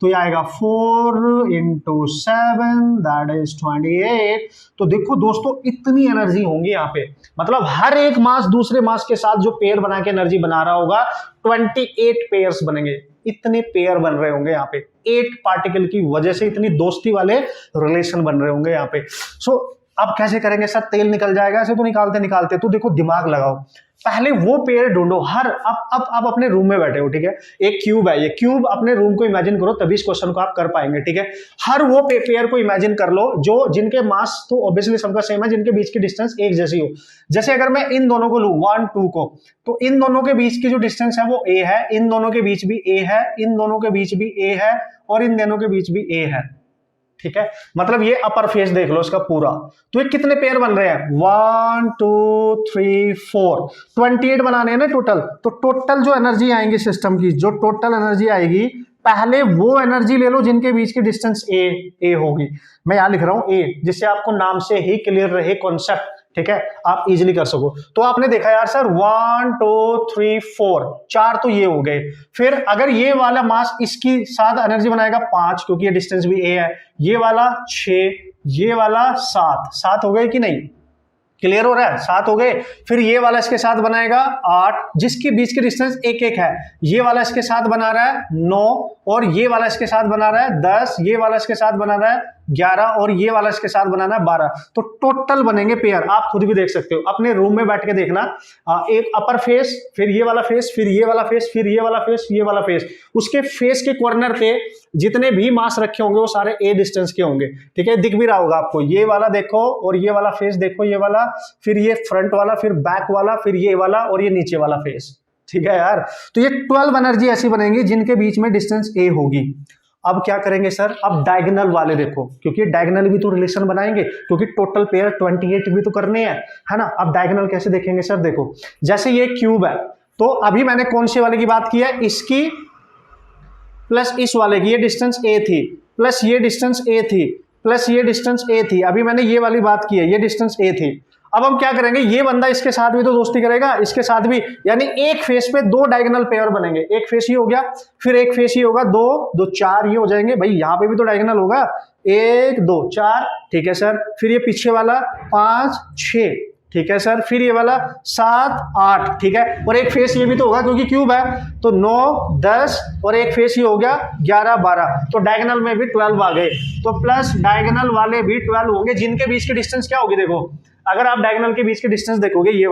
तो ये आएगा 4 इंटू 7 दैट इज 28। तो देखो दोस्तों इतनी एनर्जी होंगी यहाँ पे, मतलब हर एक मास दूसरे मास के साथ जो पेयर बना के एनर्जी बना रहा होगा 28 पेयर्स बनेंगे, इतने पेयर बन रहे होंगे यहाँ पे 8 पार्टिकल की वजह से, इतनी दोस्ती वाले रिलेशन बन रहे होंगे यहाँ पे। सो अब कैसे करेंगे सर, तेल निकल जाएगा, ऐसे तो निकालते निकालते, तो देखो दिमाग लगाओ, पहले वो पेयर ढूंढो। हर अब अपने रूम में बैठे हो, ठीक है, एक क्यूब है, ये क्यूब अपने रूम को इमेजिन करो, तभी इस क्वेश्चन को आप कर पाएंगे, ठीक है। हर वो पेयर को इमेजिन कर लो जो जिनके मास तो ऑब्वियसली सबका सेम है, जिनके बीच की डिस्टेंस एक जैसी हो। जैसे अगर मैं इन दोनों को लूं 1 2 को, तो इन दोनों के बीच की जो डिस्टेंस है वो a है, इन दोनों के बीच भी a है, इन दोनों के बीच भी a है, और इन दोनों के बीच भी a है, ठीक है। मतलब ये अपर फेस देख लो इसका पूरा, तो ये कितने पेयर बन रहे हैं, 1 2 3 4, 28 बनाने हैं ना टोटल। तो टोटल जो एनर्जी आएंगी सिस्टम की, जो टोटल एनर्जी आएगी, पहले वो एनर्जी ले लो जिनके बीच की डिस्टेंस ए होगी। मैं यहां लिख रहा हूं ए, जिससे आपको नाम से ही क्लियर रहे कॉन्सेप्ट, ठीक है, आप इजीली कर सको। तो आपने देखा यार सर 1 2 3 4, 4 तो ये हो गए। फिर अगर ये वाला मास इसकी साथ एनर्जी बनाएगा 5, क्योंकि ये डिस्टेंस भी ए है, ये वाला 6, ये वाला 7 हो गए कि नहीं, क्लियर हो रहा है, 7 हो गए। फिर ये वाला इसके साथ बनाएगा 8, जिसके बीच की डिस्टेंस 1 है, ये वाला इसके साथ बना रहा है 9, और ये वाला इसके साथ बना रहा है 10, ये वाला इसके साथ बना रहा है 11, और ये वाला इसके साथ बनाना है 12। तो टोटल बनेंगे पेयर, आप खुद भी देख सकते हो अपने रूम में बैठ के देखना। एक अपर फेस, फिर ये वाला फेस, फिर ये वाला फेस, फिर ये वाला फेस, ये वाला फेस, उसके फेस के कॉर्नर पे जितने भी मास रखे होंगे वो सारे ए डिस्टेंस के होंगे, ठीक है, दिख भी रहा होगा आपको। ये वाला देखो, और ये वाला फेस देखो, ये वाला, फिर ये फ्रंट वाला, फिर बैक वाला, फिर ये वाला, और ये नीचे वाला फेस, ठीक है यार। तो ये 12 एनर्जी ऐसी बनेंगी जिनके बीच में डिस्टेंस ए होगी। अब क्या करेंगे सर, अब डायगोनल वाले देखो, क्योंकि डायगोनल भी तो रिलेशन बनाएंगे, क्योंकि टोटल पेयर 28 भी तो करने हैं, है ना। अब डायगोनल कैसे देखेंगे सर, देखो जैसे ये क्यूब है, तो अभी मैंने कौन से वाले की बात की है, इसकी प्लस इस वाले की, ये डिस्टेंस ए थी, प्लस ये डिस्टेंस ए थी, प्लस ये डिस्टेंस ए थी। अभी मैंने ये वाली बात की है, ये डिस्टेंस ए थी। अब हम क्या करेंगे, ये बंदा इसके साथ भी तो दोस्ती करेगा, इसके साथ भी, यानी एक फेस पे 2 डायगोनल पेयर बनेंगे। एक फेस ही हो गया, फिर एक फेस ही होगा, 2 2 4 ये हो जाएंगे। भाई यहाँ पे भी तो डायगोनल होगा, 1 2 4, ठीक है सर। फिर ये पीछे वाला 5 6, ठीक है सर। फिर ये वाला 7 8, ठीक है, और एक फेस ये भी तो होगा क्योंकि क्यूब है, तो 9 10, और एक फेस ये हो गया 11 12। तो डायगोनल में भी 12 आ गए, तो प्लस डायगोनल वाले भी 12 होंगे, जिनके बीच की डिस्टेंस क्या होगी, देखो अगर आप डायगोनल के बीच की डिस्टेंस देखोगे, ये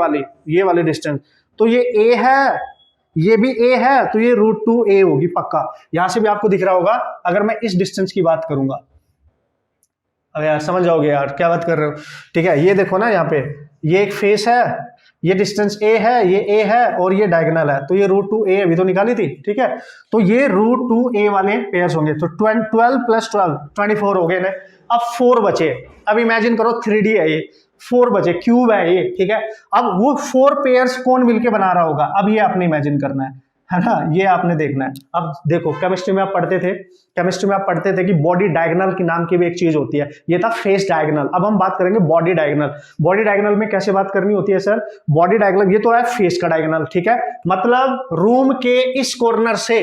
वाले डिस्टेंस, तो ये ए है, ये भी ए है, तो ये √2a होगी पक्का। यहां से भी आपको दिख रहा होगा, अगर मैं इस डिस्टेंस की बात करूंगा, अब यार समझ जाओगे यार क्या बात कर रहे हो, ठीक है। ये देखो ना, यहाँ पे ये एक फेस है, ये डिस्टेंस ए है, ये ए है, और ये डायगोनल है, तो ये √2a अभी तो निकाली थी, ठीक है। तो ये √2a वाले पेयर्स होंगे, तो 12 + 12 24 हो गए ना। अब 4 बचे, अब इमेजिन करो 3D है ये, 4 बचे, क्यूब है ये, ठीक है। अब वो 4 पेयर्स कौन मिलके बना रहा होगा, अब ये आपने इमेजिन करना है ना, ये आपने देखना है। अब देखो केमिस्ट्री में आप पढ़ते थे कि बॉडी डायगोनल के नाम की भी एक चीज होती है, ये था फेस डायगोनल। अब हम बात करेंगे बॉडी डायगोनल। बॉडी डायगोनल में कैसे बात करनी होती है सर, बॉडी डायगोनल ये तो है फेस का डायगोनल, ठीक है, मतलब रूम के इस कॉर्नर से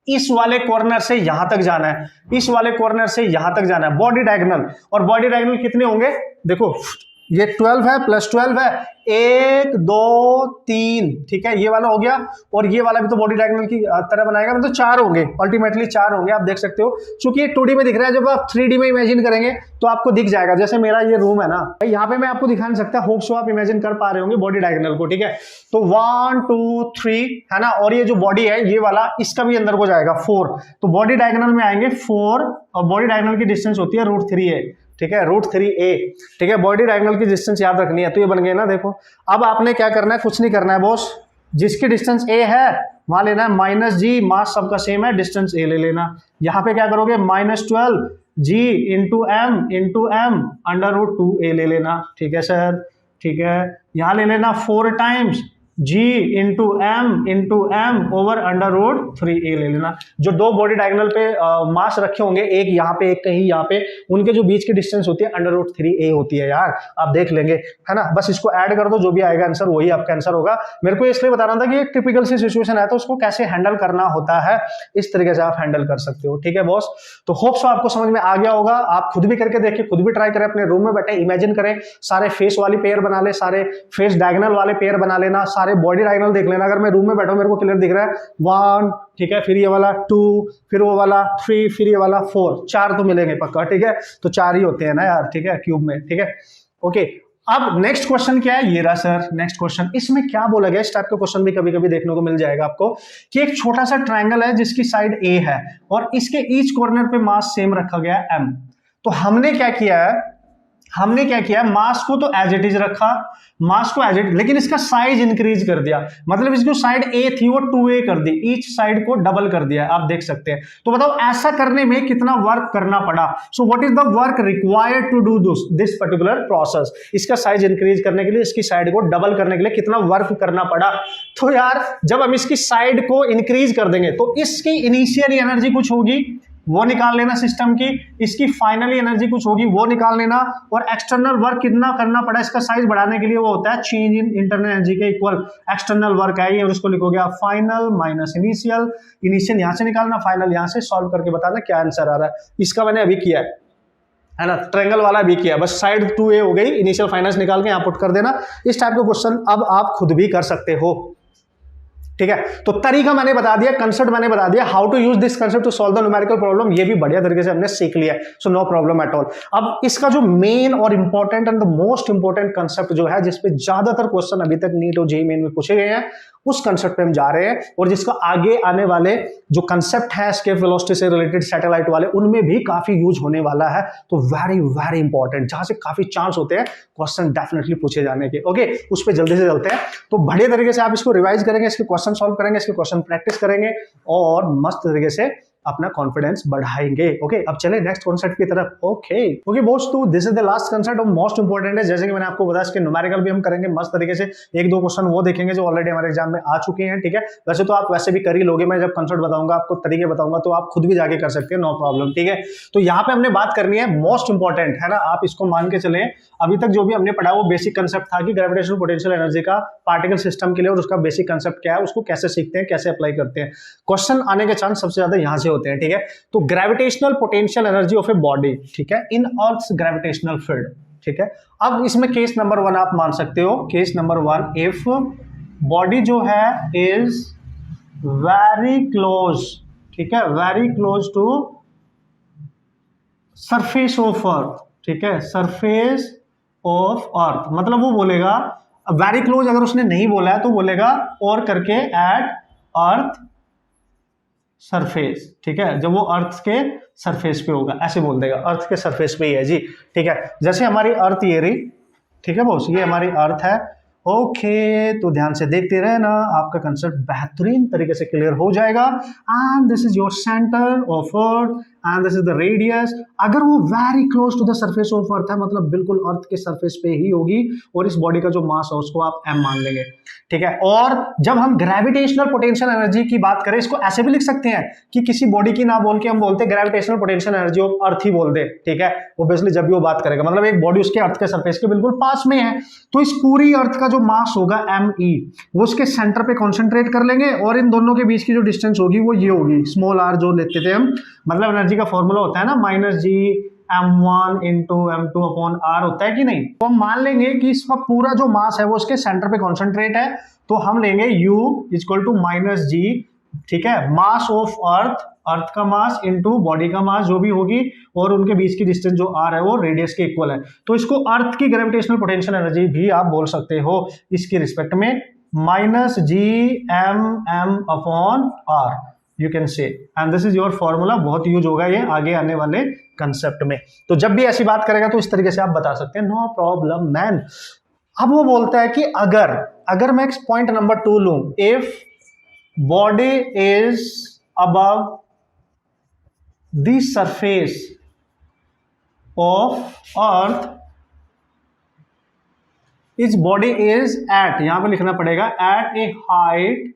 इस वाले कॉर्नर से यहां तक जाना है, इस वाले कॉर्नर से यहां तक जाना है, बॉडी डायगोनल। और बॉडी डायगोनल कितने होंगे, देखो ये 12 है प्लस 12 है, 1 2 3, ठीक है, ये वाला हो गया, और ये वाला भी तो बॉडी डायगोनल की तरह बनाएगा, मतलब 4 होंगे, अल्टीमेटली 4 होंगे। आप देख सकते हो, क्योंकि ये 2D में दिख रहा है, जब आप 3D में इमेजिन करेंगे तो आपको दिख जाएगा। जैसे मेरा ये रूम है ना, यहाँ पे मैं आपको दिखा नहीं सकता, होप सो आप इमेजिन कर पा रहे होंगे बॉडी डायगोनल को, ठीक है। तो 1 2 3 है ना, और ये जो बॉडी है ये वाला, इसका भी अंदर को जाएगा 4, तो बॉडी डायगोनल में आएंगे 4, और बॉडी डायगोनल की डिस्टेंस होती है √3a, ठीक है, √3a, ठीक है। बॉडी डायगोनल की डिस्टेंस याद रखनी है, तो ये बन गए ना, देखो। अब आपने क्या करना है, कुछ नहीं करना है बॉस, जिसकी डिस्टेंस a है वहां लेना है -g, मास सबका सेम है, डिस्टेंस a ले लेना। यहाँ पे क्या करोगे, -12g × m √2a ले लेना, ठीक है सर, ठीक है। यहाँ ले लेना 4 times G into M over under root 3a ले लेना। जो दो बॉडी डायगोनल पे मास रखे होंगे, एक यहाँ पे एक कहीं यहाँ पे, उनके जो बीच की डिस्टेंस होती है अंडर रूट 3a होती है यार, आप देख लेंगे, है ना। बस इसको ऐड कर दो, जो भी आएगा आंसर वही आपका आंसर होगा। मेरे को इसलिए बताना था कि एक टिपिकल सी सिचुएशन है तो उसको कैसे हैंडल करना होता है, इस तरीके से आप हैंडल कर सकते हो। ठीक है बॉस, तो होप सो आपको समझ में आ गया होगा। आप खुद भी करके देखिए, खुद भी ट्राई करें, अपने रूम में बैठे इमेजिन करें, सारे फेस वाली पेयर बना ले, सारे फेस डायगोनल वाले पेयर बना लेना, सारे बॉडी डायगोनल देख लेना। अगर मैं रूम में बैठा हूं, मेरे को क्लियर दिख रहा है 1, ठीक है, फिर ये वाला 2, फिर वो वाला 3, फिर ये वाला 4, 4 तो मिलेंगे पक्का। ठीक है, तो 4 ही होते हैं ना यार, ठीक है, क्यूब में। ठीक है, ओके। अब नेक्स्ट क्वेश्चन क्या है, ये रहा सर नेक्स्ट क्वेश्चन। इसमें क्या बोला गया, इस टाइप का क्वेश्चन भी कभी कभी देखने को मिल जाएगा आपको, कि एक छोटा सा ट्रायंगल है जिसकी साइड ए है और इसके ईच कॉर्नर पे मास सेम रखा गया है m। तो हमने क्या किया है, मास को तो एज इट इज रखा, मास को एज इट, लेकिन इसका साइज इंक्रीज कर दिया। मतलब इसकी साइड ए थी वो 2a कर दी, ईच साइड को डबल कर दिया, आप देख सकते हैं। तो बताओ ऐसा करने में कितना वर्क करना पड़ा। So what is the work required to do this particular process. इसका साइज इंक्रीज करने के लिए, इसकी साइड को डबल करने के लिए कितना वर्क करना पड़ा। तो यार जब हम इसकी साइड को इंक्रीज कर देंगे तो इसकी इनिशियल एनर्जी कुछ होगी, वो निकाल लेना सिस्टम की, इसकी फाइनली एनर्जी कुछ होगी वो निकाल लेना, और एक्सटर्नल वर्क कितना करना पड़ा इसका साइज बढ़ाने के लिए, वो होता है चेंज इन इंटरनल एनर्जी के इक्वल एक्सटर्नल वर्क है ये, और उसको लिखोगे आप फाइनल माइनस इनिशियल। इनिशियल यहां से निकालना, फाइनल यहां से, सॉल्व करके बताना क्या आंसर आ रहा है। इसका मैंने अभी किया है ना, ट्रायंगल वाला भी किया, बस साइड 2a हो गई, इनिशियल फाइनल निकाल के यहां पुट कर देना। इस टाइप का क्वेश्चन अब आप खुद भी कर सकते हो। ठीक है, तो तरीका मैंने बता दिया, कंसेप्ट मैंने बता दिया, how to use this concept to solve the numerical problem, ये भी बढ़िया तरीके से हमने सीख लिया, so no problem at all. अब इसका जो मेन और important and the most important concept जो है, जिसपे ज्यादातर क्वेश्चन अभी तक नीट और जेईई मेन में पूछे गए हैं, उस कंसेप्ट पे हम जा रहे हैं, और जिसका आगे आने वाले जो कंसेप्ट है एस्केप वेलोसिटी से रिलेटेड सैटेलाइट वाले, उनमें भी काफी यूज होने वाला है। तो वेरी वेरी इंपॉर्टेंट, जहां से काफी चांस होते हैं क्वेश्चन डेफिनेटली पूछे जाने के। ओके, उस पर जल्दी से चलते हैं। तो बढ़िया तरीके से आप इसको रिवाइज करेंगे, इसके क्वेश्चन सॉल्व करेंगे, इसके क्वेश्चन प्रैक्टिस करेंगे, और मस्त तरीके से अपना कॉन्फिडेंस बढ़ाएंगे। ओके, अब चले नेक्स्ट कॉन्सेप्ट की तरफ। ओके बॉस, तो this is the last concept और मोस्ट इंपॉर्टेंट है। जैसे कि मैंने आपको बताया, इसके न्यूमेरिकल भी हम करेंगे मस्त तरीके से, एक दो क्वेश्चन वो देखेंगे जो ऑलरेडी हमारे एग्जाम में आ चुके हैं। ठीक है, वैसे तो आप वैसे भी कर ही लोगे, मैं जब कॉन्सेप्ट बताऊंगा, आपको तरीके बताऊंगा, तो आप खुद भी जाके कर सकते हैं, नो प्रॉब्लम। ठीक है, तो यहाँ पे हमने बात करनी है मोस्ट इंपॉर्टेंट, है ना, आप इसको मान के चले। अभी तक जो भी हमने पढ़ा वो बेसिक कंसेप्ट था कि ग्रेविटेशनल पोटेंशियल एनर्जी का पार्टिकल सिस्टम के लिए, और उसका बेसिक कंसेप्ट क्या है, उसको कैसे सीखते हैं, कैसे अप्लाई करते हैं। क्वेश्चन आने के चांस सबसे ज्यादा यहां से होते हैं। ठीक है, तो gravitational potential energy of a body, ठीक है, इन अर्थ्स ग्रेविटेशनल फील्ड। ठीक है, अब इसमें केस नंबर 1 आप मान सकते हो, केस नंबर 1, इफ बॉडी जो है इज वेरी क्लोज, ठीक है, very close to surface of earth. ठीक है, सरफेस ऑफ अर्थ, मतलब वो बोलेगा वेरी क्लोज, अगर उसने नहीं बोला है तो बोलेगा और करके एट अर्थ सरफेस। ठीक है, जब वो अर्थ के सरफेस पे होगा ऐसे बोल देगा, अर्थ के सरफेस पे ही है जी। ठीक है, जैसे हमारी अर्थ ये रही, ठीक है बॉस, ये हमारी अर्थ है। ओके, तो ध्यान से देखते रहना, आपका कंसेप्ट बेहतरीन तरीके से क्लियर हो जाएगा। And this is your centre of earth and this is the radius. अगर वो very close to the surface of earth है, मतलब बिल्कुल अर्थ के सरफेस पे ही होगी, और इस बॉडी का जो मास है उसको आप m मान लेंगे। ठीक है, और जब हम ग्रेविटेशनल पोटेंशियल एनर्जी की बात करें, इसको ऐसे भी लिख सकते हैं कि किसी बॉडी की ना बोल के हम बोलते gravitational potential energy of earth ही बोल दे। ठीक है, ऑब्वियसली जब भी वो बात करेगा, मतलब एक बॉडी उसके अर्थ के सरफेस के बिल्कुल पास में है, तो इस पूरी अर्थ का जो मास होगा me, वो उसके सेंटर पे कॉन्सेंट्रेट कर लेंगे, और इन दोनों के बीच की जो डिस्टेंस होगी वो ये होगी, स्मॉल r जो लेते थे हम, मतलब एनर्जी का फॉर्मूला होता है ना -g m1 into m2 upon r होता है कि नहीं। तो हम मान लेंगे कि इसका पूरा जो मास है वो उसके सेंटर पे कॉन्सेंट्रेट है, तो हम लेंगे u इक्वल टू -g, ठीक है, मास ऑफ अर्थ, अर्थ का मास इंटू बॉडी का मास जो भी होगी, और उनके बीच की डिस्टेंस जो r है वो रेडियस के इक्वल है। तो इसको अर्थ की ग्रेविटेशनल पोटेंशियल एनर्जी भी आप बोल सकते हो इसकी रिस्पेक्ट में, -g m upon r you can say, and this is your formula. बहुत यूज होगा ये आगे आने वाले कंसेप्ट में, तो जब भी ऐसी बात करेगा तो इस तरीके से आप बता सकते हैं, नो प्रॉब्लम मैन। अब वो बोलता है कि अगर मैं पॉइंट नंबर 2 लूं, if body is above the surface of earth is body is at, यहां पे लिखना पड़ेगा एट ए हाइट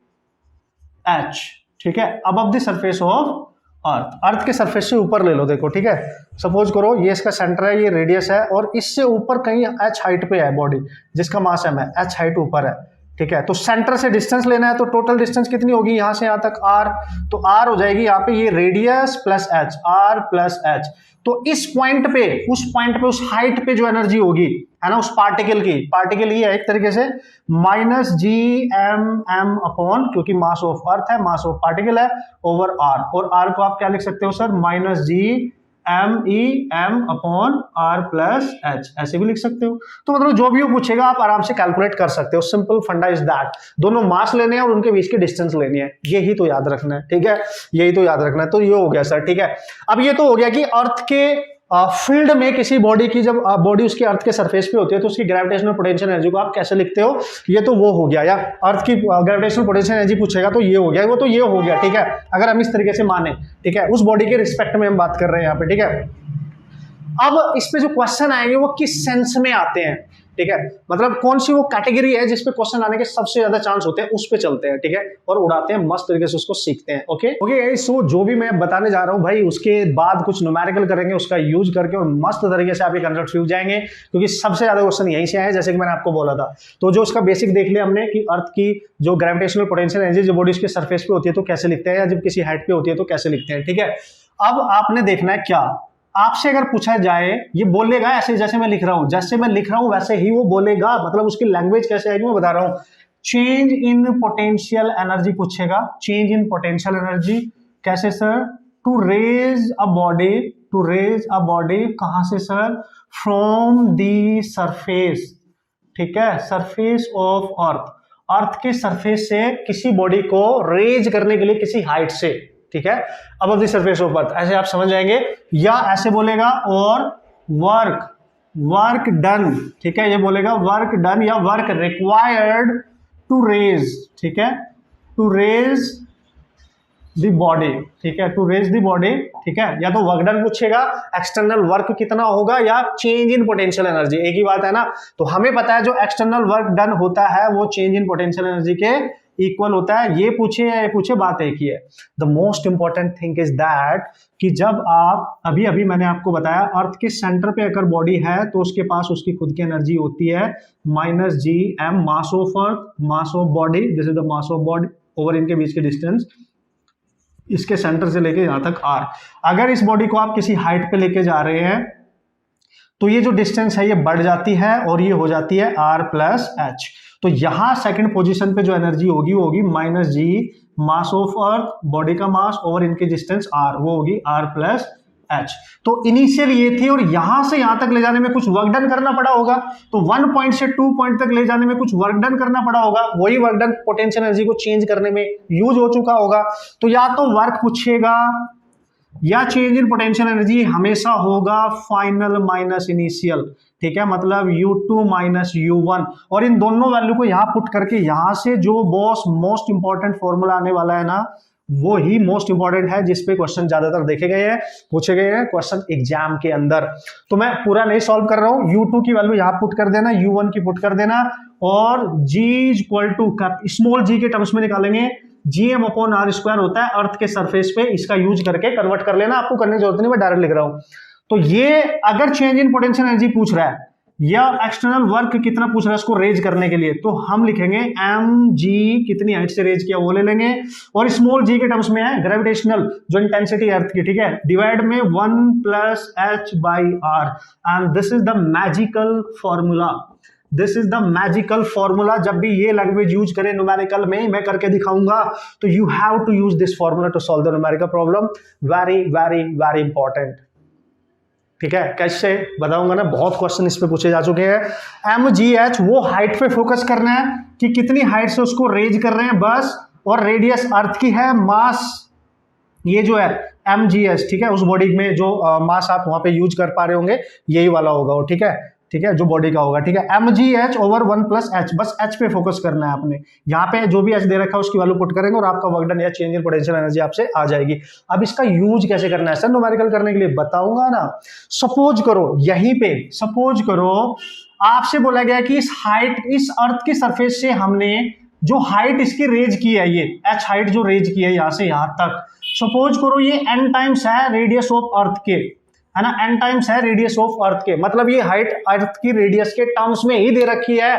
h, ठीक है, above the surface of earth, earth के सरफेस से ऊपर ले लो, देखो ठीक है, सपोज करो ये इसका सेंटर है, ये रेडियस है और इससे ऊपर कहीं h हाइट पे है बॉडी जिसका मास m है, h हाइट ऊपर है, ठीक है, तो सेंटर से डिस्टेंस लेना है, तो टोटल डिस्टेंस कितनी होगी यहां से यहां तक r, तो r हो जाएगी यहाँ पे ये radius plus h, r plus h, तो इस पॉइंट पे उस हाइट पे जो एनर्जी होगी है ना उस पार्टिकल की, पार्टिकल ये है एक तरीके से minus G M M upon, क्योंकि मास ऑफ अर्थ है, मास ऑफ पार्टिकल है, ओवर आर, और आर को आप क्या लिख सकते हो sir, minus G M E M upon R plus H, ऐसे भी लिख सकते हो। तो मतलब जो भी वो पूछेगा आप आराम से कैलकुलेट कर सकते हो, सिंपल फंडा इज दैट, दोनों मास लेने हैं और उनके बीच की डिस्टेंस लेनी है, यही तो याद रखना है, ठीक है, यही तो याद रखना है। तो ये हो गया सर, ठीक है। अब ये तो हो गया कि अर्थ के फील्ड में किसी बॉडी की, जब बॉडी उसके अर्थ के सरफेस पे होती है तो उसकी ग्रेविटेशनल पोटेंशियल एनर्जी को आप कैसे लिखते हो, ये तो वो हो गया, या अर्थ की ग्रेविटेशनल पोटेंशियल एनर्जी पूछेगा तो ये हो गया, वो तो ये हो गया, ठीक है, अगर हम इस तरीके से माने, ठीक है, उस बॉडी के रिस्पेक्ट में हम बात कर रहे हैं यहाँ पे, ठीक है। अब इस पे जो क्वेश्चन आएंगे वो किस सेंस में आते हैं, ठीक है, मतलब कौन सी वो कैटेगरी है जिसपे क्वेश्चन आने के सबसे ज्यादा चांस होते हैं, उस पे चलते हैं, ठीक है, और उड़ाते हैं, मस्त तरीके से उसको सीखते हैं। ओके ओके, सो जो भी मैं बताने जा रहा हूं भाई, उसके बाद कुछ न्यूमेरिकल करेंगे उसका यूज करके, और मस्त तरीके से आप ये कंसेप्ट सीख जाएंगे, क्योंकि सबसे ज्यादा क्वेश्चन यहीं से आए, जैसे कि मैंने आपको बोला था। तो जो उसका बेसिक देख लिया हमने कि अर्थ की जो ग्रेविटेशनल पोटेंशियल एनर्जी जो बॉडी उसके सरफेस पे होती है तो कैसे लिखते हैं, या जब किसी हाइट पे होती है तो कैसे लिखते हैं, ठीक है। अब आपने देखना है क्या, आपसे अगर पूछा जाए, ये बोलेगा ऐसे जैसे मैं लिख रहा हूं, जैसे मैं लिख रहा हूं वैसे ही वो बोलेगा, मतलब उसकी लैंग्वेज कैसे आएगी मैं बता रहा हूं। चेंज इन पोटेंशियल एनर्जी पूछेगा, चेंज इन पोटेंशियल एनर्जी कैसे sir, to raise a body, to raise a body कहां से सर, फ्रॉम दी सरफेस, ठीक है, सरफेस ऑफ अर्थ, अर्थ के सरफेस से किसी बॉडी को रेज करने के लिए किसी हाइट से, ठीक है, अबव द सरफेस ऑफ अर्थ, ऐसे आप समझ जाएंगे। या ऐसे बोलेगा और वर्क डन, ठीक है, ये बोलेगा वर्क डन या वर्क रिक्वायर्ड टू रेज, ठीक है, टू रेज द बॉडी, ठीक है, टू रेज द बॉडी, ठीक है, या तो वर्क डन पूछेगा, एक्सटर्नल वर्क कितना होगा, या चेंज इन पोटेंशियल एनर्जी, एक ही बात है ना। तो हमें पता है जो एक्सटर्नल वर्क डन होता है वो चेंज इन पोटेंशियल एनर्जी के इक्वल होता है, ये पूछे या ये पूछे बात एक ही है। The most important thing is that कि जब आप अभी अभी मैंने आपको बताया अर्थ के सेंटर पे अगर बॉडी है तो उसके पास उसकी खुद की एनर्जी होती है minus G M, mass of earth, mass of body, this is the mass of body over इनके बीच की डिस्टेंस, इसके सेंटर से लेके यहां तक आर। अगर इस बॉडी को आप किसी हाइट पे लेके जा रहे हैं तो ये जो डिस्टेंस है ये बढ़ जाती है और ये हो जाती है आर प्लस एच। तो यहां सेकंड पोजीशन पे जो एनर्जी होगी वो होगी minus G mass of earth, body का मास ओवर इनकी डिस्टेंस आर, वो होगी आर प्लस एच। तो इनिशियल ये थी और यहां से यहां तक ले जाने में कुछ वर्क डन करना पड़ा होगा, तो 1 पॉइंट से 2 पॉइंट तक ले जाने में कुछ वर्क डन करना पड़ा होगा, वही वर्क डन पोटेंशियल एनर्जी को चेंज करने में यूज हो चुका होगा। तो या तो वर्क पूछेगा या चेंज इन पोटेंशियल एनर्जी हमेशा होगा फाइनल माइनस इनिशियल, ठीक है, मतलब U2 माइनस U1, और इन दोनों वैल्यू को यहां पुट करके यहां से जो बॉस मोस्ट इंपॉर्टेंट फॉर्मूला आने वाला है ना वो ही मोस्ट इंपॉर्टेंट है, जिसपे क्वेश्चन ज्यादातर देखे गए हैं, पूछे गए हैं क्वेश्चन एग्जाम के अंदर। तो मैं पूरा नहीं सॉल्व कर रहा हूं, U2 की वैल्यू यहां पुट कर देना, U1 की पुट कर देना, और G equal to small g के टर्म्स में निकालेंगे, GM अपॉन आर स्क्वायर होता है अर्थ के सरफेस पे, इसका यूज करके कन्वर्ट कर लेना, आपको करने की जरूरत नहीं, मैं डायरेक्ट लिख रहा हूं। तो ये अगर चेंज इन पोटेंशियल एनर्जी पूछ रहा है या एक्सटर्नल वर्क कितना पूछ रहा है इसको रेज करने के लिए, तो हम लिखेंगे mg, कितनी हाइट से रेज किया वो ले लेंगे, और स्मॉल g के टर्म्स में है ग्रेविटेशनल जो इंटेंसिटी अर्थ की, ठीक है, डिवाइड में 1 plus h by R, and this is the magical formula, this is the magical formula. जब भी ये लैंग्वेज यूज करें न्यूमेरिकल में, मैं करके दिखाऊंगा, तो you have to use this formula to solve the numerical problem, very very very important, ठीक है। कैसे बताऊंगा ना, बहुत क्वेश्चन इस पे पूछे जा चुके हैं। MGH वो हाइट पे फोकस करना है कि कितनी हाइट से उसको रेज कर रहे हैं बस, और रेडियस अर्थ की है, मास ये जो है MGH, ठीक है, उस बॉडी में जो मास आप वहां पे यूज कर पा रहे होंगे यही वाला होगा वो, ठीक है, ठीक है, जो बॉडी का होगा, ठीक है, MGH ओवर 1 प्लस h, बस h पे फोकस करना है आपने, यहाँ पे जो भी h दे रखा है उसकी वैल्यू पुट करेंगे और आपका वर्क डन या चेंज इन पोटेंशियल एनर्जी आपसे आ जाएगी। अब इसका यूज कैसे करना है सर न्यूमेरिकल करने के लिए बताऊंगा ना। सपोज करो यहीं पे, सपोज करो आपसे बोला गया कि इस अर्थ की सरफेस से हमने जो हाइट इसकी रेज की है, ये h हाइट जो रेज की है यहां से यहां तक, सपोज करो ये n टाइम्स है रेडियस ऑफ अर्थ के, है ना, n टाइम्स है रेडियस ऑफ अर्थ के, मतलब ये हाइट अर्थ की रेडियस के टर्म्स में ही दे रखी है।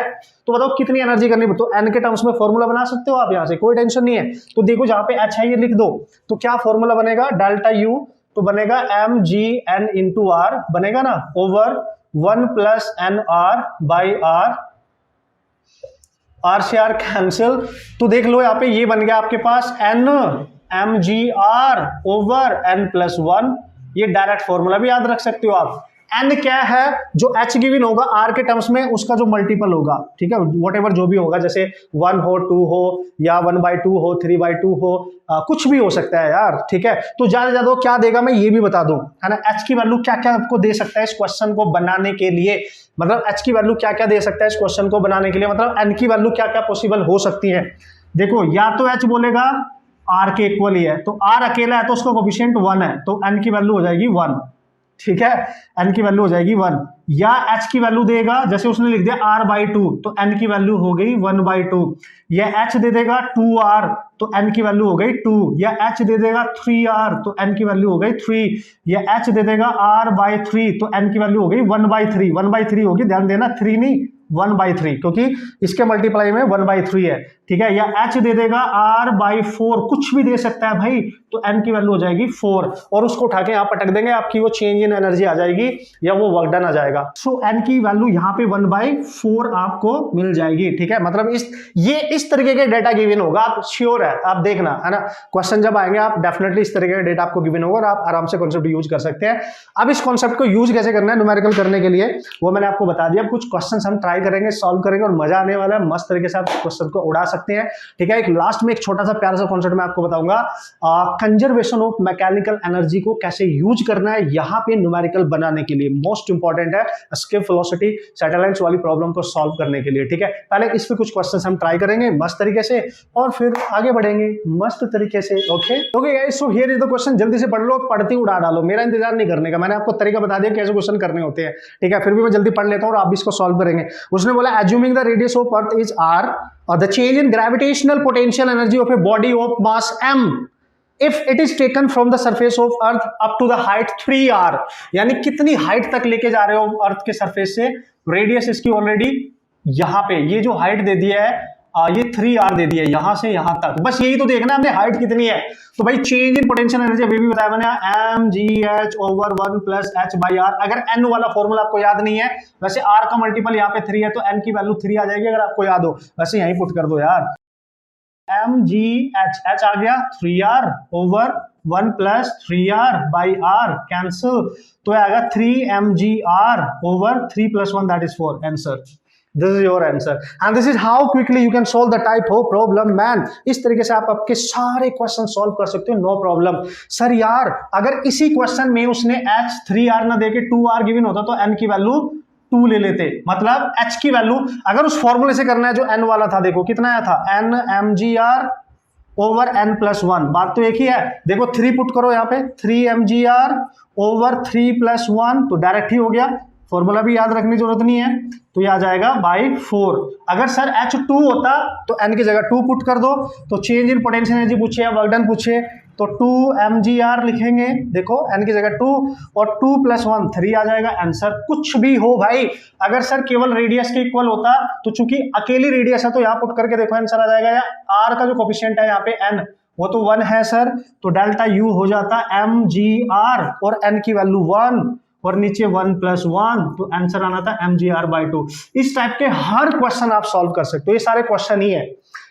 तो बताओ कितनी एनर्जी करनी पड़ती, तो n के टर्म्स में फॉर्मूला बना सकते हो आप यहां से, कोई टेंशन नहीं है। तो देखो जहां पे h है ये लिख दो, तो क्या फॉर्मूला बनेगा, डेल्टा u, तो बनेगा mgn इंटू r बनेगा ना, over 1 plus N R by R, R से आर कैंसिल, तो देख लो यहाँ पे ये बन गया आपके पास n mgr ओवर n प्लस 1, ये डायरेक्ट फॉर्मूला भी याद रख सकते हो आप। n क्या है, जो h गिवन होगा r के टर्म्स में उसका जो मल्टीपल होगा, ठीक है, व्हाटएवर जो भी होगा, जैसे 1 हो, 2 हो, या 1/2 हो, 3/2 हो, कुछ भी हो सकता है यार, ठीक है। तो ज्यादा क्या देगा मैं ये भी बता दूं, है ना, h की वैल्यू क्या क्या आपको दे सकता है इस क्वेश्चन को बनाने के लिए, मतलब h की वैल्यू क्या क्या दे सकता है इस क्वेश्चन को बनाने के लिए, मतलब n की वैल्यू क्या क्या पॉसिबल हो सकती है। देखो या तो h बोलेगा r के इक्वल ही है, तो r अकेला है तो उसका कोफिशिएंट 1 है, तो n की वैल्यू हो जाएगी 1, ठीक है, n की वैल्यू हो जाएगी 1, या h की वैल्यू देगा, जैसे उसने लिख दिया r/2, तो n की वैल्यू हो गई 1/2, या h दे देगा 2r, तो n की वैल्यू हो गई 2, या h दे देगा 3r, तो n की वैल्यू हो गई 3, या h दे देगा r/3, तो n की वैल्यू हो गई 1/3, 1/3 होगी, ध्यान देना 3 नहीं 1/3, क्योंकि इसके मल्टीप्लाई में 1/3 है, ठीक है, या h दे देगा r/4, कुछ भी दे सकता है भाई, तो n की वैल्यू हो जाएगी 4, और उसको उठा के यहाँ पटक देंगे, आपकी वो चेंज इन एनर्जी आ जाएगी या वो वर्क डन आ जाएगा। सो n की वैल्यू यहाँ पे 1/4 आपको मिल जाएगी, ठीक है, मतलब इस तरीके के डेटा गिवन होगा, आप श्योर है, आप देखना, है ना, क्वेश्चन जब आएंगे आप डेफिनेटली इस तरीके का डेटा आपको गिवन होगा और आप आराम से कॉन्सेप्ट यूज कर सकते हैं। अब इस कॉन्सेप्ट को यूज कैसे करना है न्यूमेरिकल करने के लिए, वो मैंने आपको बता दिया। कुछ क्वेश्चन हम ट्राई करेंगे, सॉल्व करेंगे और मजा आने वाला है, मस्त तरीके से आप क्वेश्चन को उड़ा सकते हैं, ठीक है। एक लास्ट में एक छोटा सा प्यारा सा कॉन्सेप्ट मैं आपको बताऊंगा, कंजर्वेशन ऑफ मैकेनिकल एनर्जी को कैसे यूज करना है यहाँ पे न्यूमेरिकल बनाने के लिए, मोस्ट इंपॉर्टेंट है एस्केप वेलोसिटी सैटेलाइट्स वाली प्रॉब्लम को सॉल्व करने के लिए, ठीक है। पहले इस पे कुछ क्वेश्चंस हम ट्राई करेंगे मस्त तरीके से और फिर आगे बढ़ेंगे मस्त तरीके से, okay guys. So here is the question, जल्दी से पढ़ लो, पढ़ती उड़ा डालो, मेरा इंतजार नहीं करने का, मैंने आपको तरीका बता दिया कैसे क्वेश्चन करने होते हैं, ठीक है, फिर भी मैं जल्दी पढ़ लेता हूँ और आप भी इसको सॉल्व करेंगे। उसने बोला assuming the radius of earth is r or the change in gravitational potential energy of a body of mass m if it is taken from the surface of earth up to the height 3r, यानी कितनी height तक लेके जा रहे हो अर्थ के surface से, radius इसकी ऑलरेडी यहाँ पे ये जो हाइट दे दिया है ये 3r दे दिया है यहां से यहां तक, बस यही तो देखना है हमने हाइट कितनी है। तो भाई चेंज इन पोटेंशियल एनर्जी अभी भी बताया मैंने, mgh over 1 plus h by r। अगर n वाला फॉर्मूला आपको याद नहीं है, वैसे r का मल्टीपल यहाँ पे 3 है तो n की वैल्यू 3 आ जाएगी, अगर आपको याद हो, वैसे यहीं पुट कर दो यार, mgh h आ गया 3r over 1 plus 3r by r cancel, तो आएगा 3mgr over 3 plus 1 that is 4, answer. This is your answer and this is how quickly you can solve the type of problem man। इस तरीके से आप आपके सारे question solve कर सकते हो, नो प्रॉब्लम। सर यार अगर इसी क्वेश्चन में उसने h 3r ना देके 2r गिवन होता तो n की वैल्यू 2 ले लेते, मतलब h की वैल्यू अगर उस फॉर्मूले से करना है जो n वाला था, देखो कितना आया था, n mgr ओवर n प्लस 1, बात तो एक ही है। देखो 3 पुट करो यहाँ पे, 3 mgr ओवर 3 प्लस 1, तो डायरेक्ट ही हो गया, फॉर्मूला भी याद रखने की जरूरत नहीं है, तो ये आ जाएगा बाई 4। अगर सर h2 होता तो n की जगह 2 पुट कर दो, तो चेंज इन पोटेंशियल एनर्जी पूछे या वर्क डन पूछे तो 2 mgr लिखेंगे, देखो n की जगह 2 और 2 प्लस 1 3 आ जाएगा आंसर। कुछ भी हो भाई, अगर सर केवल रेडियस के इक्वल होता तो चूंकि अकेली रेडियस है तो यहाँ पुट करके देखो आंसर आ जाएगा, या r का जो कोफिशिएंट है यहाँ पे n वो तो 1 है सर, तो डेल्टा u हो जाता mgr और n की वैल्यू 1 और नीचे 1 प्लस 1, तो आंसर आना था mgr/2। इस टाइप के हर क्वेश्चन आप सॉल्व कर सकते हो, ये सारे क्वेश्चन ही है,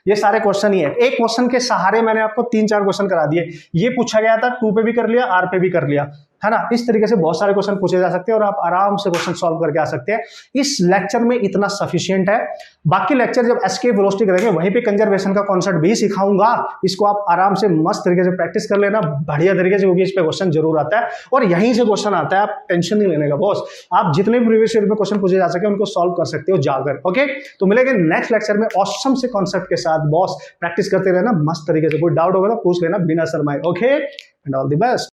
ये सारे क्वेश्चन ही है। एक क्वेश्चन के सहारे मैंने आपको 3-4 क्वेश्चन करा दिए, ये पूछा गया था 2 पे भी कर लिया, r पे भी कर लिया, है ना। इस तरीके से बहुत सारे क्वेश्चन पूछे जा सकते हैं और आप आराम से क्वेश्चन सॉल्व करके आ सकते हैं। इस लेक्चर में इतना सफिशिएंट है, बाकी लेक्चर जब एस्केप वेलोसिटी करेंगे वहीं पे कंजर्वेशन का कॉन्सेप्ट भी सिखाऊंगा, इसको आप आराम से मस्त तरीके से प्रैक्टिस कर लेना, बढ़िया तरीके से होगी, इस पे क्वेश्चन जरूर आता है और यहीं से क्वेश्चन आता है, आप टेंशन नहीं लेने का बॉस। आप जितने भी प्रीवियस ईयर में क्वेश्चन पूछे जा सके उनको सॉल्व कर सकते हो जाकर, ओके। तो मिलेंगे नेक्स्ट लेक्चर में ऑसम से कॉन्सेप्ट के साथ, बॉस प्रैक्टिस करते रहना मस्त तरीके से, कोई डाउट होगा तो पूछ लेना बिना शर्माए, okay, and all the best.